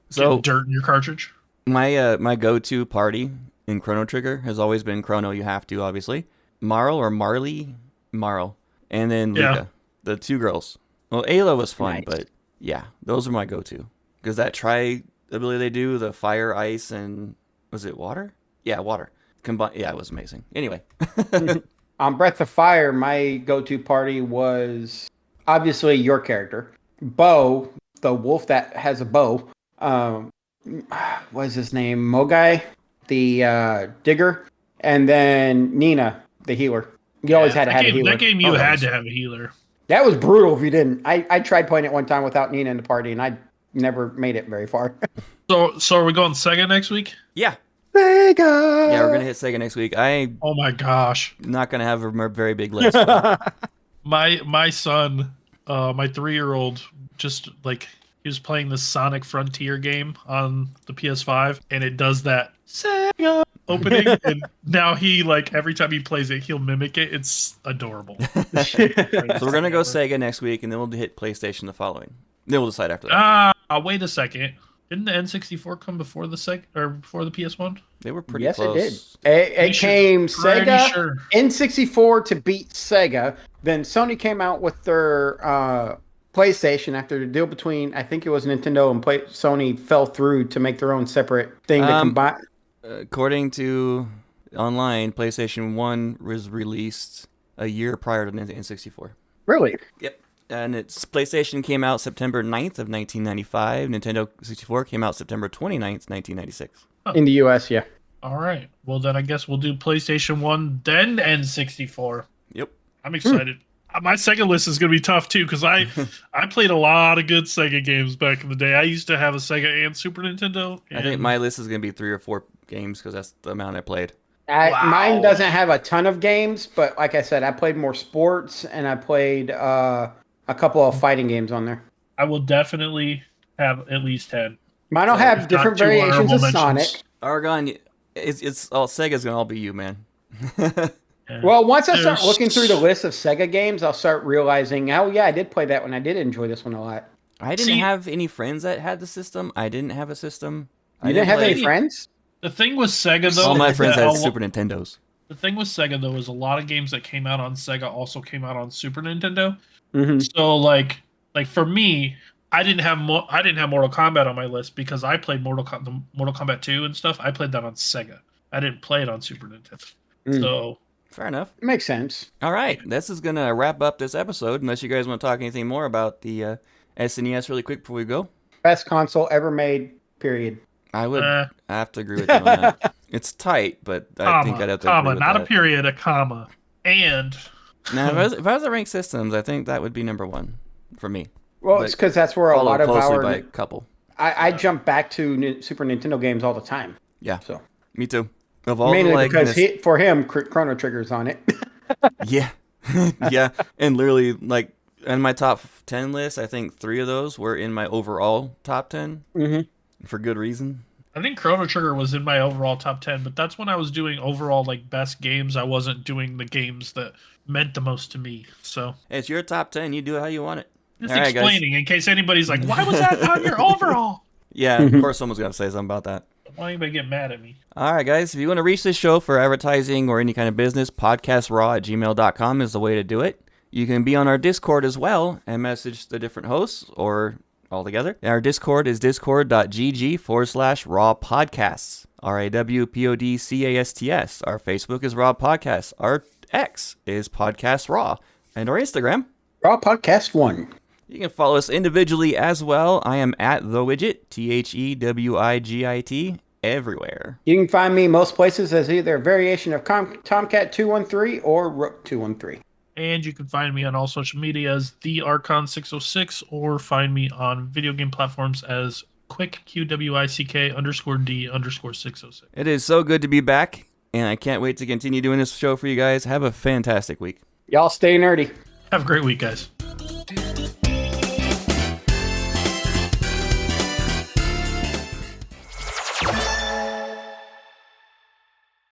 Speaker 2: So
Speaker 4: Get dirt in your cartridge.
Speaker 2: my go-to party in Chrono Trigger has always been Chrono. You have to, obviously. Marl or Marley? Marl. And then
Speaker 4: Yeah.
Speaker 2: Lika. The two girls. Well, Ayla was fun,
Speaker 3: Nice.
Speaker 2: but yeah, those are my go-to. Because that ability they do, the fire, ice, and was it water? Yeah, water. Yeah, it was amazing. Anyway.
Speaker 3: On Breath of Fire, my go-to party was obviously your character, Bo, the wolf that has a bow. What is his name? Mogai, the digger, and then Nina, the healer. You always had to have a healer.
Speaker 4: That game you
Speaker 2: Oh, that
Speaker 4: had
Speaker 2: was-
Speaker 4: to have a healer.
Speaker 3: That was brutal if you didn't. I tried playing it one time without Nina in the party, and I never made it very far.
Speaker 4: So are we going Sega next week?
Speaker 2: Yeah.
Speaker 3: Sega.
Speaker 2: Yeah, we're going to hit Sega next week. I'm
Speaker 4: Oh my gosh.
Speaker 2: not going to have a very big list. but-
Speaker 4: My son, my 3-year-old, just like he was playing the Sonic Frontier game on the PS5, and it does that Sega opening, and now he like every time he plays it, he'll mimic it. It's adorable.
Speaker 2: So we're going to go Sega next week, and then we'll hit PlayStation the following. Then we'll decide after that.
Speaker 4: Wait a second. Didn't the N64 come before the Sega or before the PS1?
Speaker 2: They were pretty
Speaker 3: Yes,
Speaker 2: close.
Speaker 3: it did. It
Speaker 4: Pretty
Speaker 3: came
Speaker 4: pretty
Speaker 3: Sega
Speaker 4: sure.
Speaker 3: N64 to beat Sega. Then Sony came out with their PlayStation after the deal between I think it was Nintendo and Sony fell through to make their own separate thing to combine.
Speaker 2: According to online, PlayStation 1 was released a year prior to N64.
Speaker 3: Really?
Speaker 2: Yep. And its PlayStation came out September 9th of 1995. Nintendo 64 came out September 29th, 1996.
Speaker 3: In the US, yeah.
Speaker 4: All right. Well, then I guess we'll do PlayStation 1, then N64.
Speaker 2: Yep.
Speaker 4: I'm excited. My Sega list is going to be tough, too, because I played a lot of good Sega games back in the day. I used to have a Sega and Super Nintendo.
Speaker 2: I think my list is going to be 3 or 4 games because that's the amount I played.
Speaker 4: Wow.
Speaker 3: Mine doesn't have a ton of games, but like I said, I played more sports and I played a couple of fighting games on there.
Speaker 4: I will definitely have at least 10.
Speaker 3: Mine will
Speaker 4: If
Speaker 3: have
Speaker 4: not
Speaker 3: different
Speaker 4: two
Speaker 3: variations
Speaker 4: honorable
Speaker 3: of
Speaker 4: mentions.
Speaker 3: Sonic.
Speaker 2: Argon, it's all Sega's going to all be you, man.
Speaker 4: Yeah.
Speaker 3: Well, once I start
Speaker 4: There's-
Speaker 3: looking through the list of Sega games, I'll start realizing, oh yeah, I did play that one. I did enjoy this one a lot.
Speaker 2: I didn't have any friends that had the system. I didn't have a system.
Speaker 3: You didn't have
Speaker 2: play-
Speaker 3: any friends?
Speaker 4: The thing with Sega, though,
Speaker 2: All my
Speaker 4: is
Speaker 2: friends
Speaker 4: that
Speaker 2: had
Speaker 4: a lo-
Speaker 2: Super Nintendos.
Speaker 4: The thing with Sega, though, is a lot of games that came out on Sega also came out on Super Nintendo.
Speaker 3: Mm-hmm.
Speaker 4: So, like for me, I didn't have Mortal Kombat on my list because I played Mortal Kombat 2 and stuff. I played that on Sega. I didn't play it on Super Nintendo.
Speaker 3: Mm.
Speaker 4: So,
Speaker 2: Fair enough.
Speaker 3: Makes sense.
Speaker 2: All right, this is gonna wrap up this episode. Unless you guys want to talk anything more about the SNES really quick before we go,
Speaker 3: Best console ever made, period.
Speaker 2: I would
Speaker 4: Uh.
Speaker 2: have to agree with you on that. It's tight, but I think I'd have to agree
Speaker 4: comma,
Speaker 2: with
Speaker 4: not
Speaker 2: that.
Speaker 4: a period, a comma, and
Speaker 2: Now, if I was to rank systems, I think that would be number 1 for me.
Speaker 3: Well, it's
Speaker 2: But
Speaker 3: because that's where a
Speaker 2: Followed
Speaker 3: lot of
Speaker 2: closely
Speaker 3: our...
Speaker 2: by a couple.
Speaker 3: I jump back to Super Nintendo games all the time.
Speaker 2: Yeah,
Speaker 3: So
Speaker 2: me too. Of all
Speaker 3: mainly
Speaker 2: the, like,
Speaker 3: because for him, Chrono Trigger's on it.
Speaker 2: yeah, yeah, and literally like in my top 10 list, I think 3 of those were in my overall top 10 for good reason.
Speaker 4: I think Chrono Trigger was in my overall top 10, but that's when I was doing overall like best games. I wasn't doing the games that meant the most to me. So
Speaker 2: It's your top 10. You do it how you want it.
Speaker 4: just
Speaker 2: All right, guys.
Speaker 4: explaining in case anybody's like, why was that on your overall?
Speaker 2: Yeah, of course someone's going to say something about that.
Speaker 4: Why anybody get mad at me?
Speaker 2: All right, guys. If you want to reach this show for advertising or any kind of business, podcastraw@gmail.com is the way to do it. You can be on our Discord as well and message the different hosts or all together. And our Discord is discord.gg/raw podcasts. RAWPODCASTS. Our Facebook is Raw Podcasts. Our X is Podcast Raw. And our Instagram,
Speaker 3: Raw Podcast 1.
Speaker 2: you can follow us individually as well. I am at The Widget, THEWIGIT, everywhere.
Speaker 3: You can find me most places as either a variation of Tomcat 213 or Rook 213.
Speaker 4: And you can find me on all social media as the Archon606 or find me on video game platforms as quick QWICK_D_606.
Speaker 2: It is so good to be back, and I can't wait to continue doing this show for you guys. Have a fantastic week.
Speaker 3: Y'all stay nerdy.
Speaker 4: Have a great week, guys.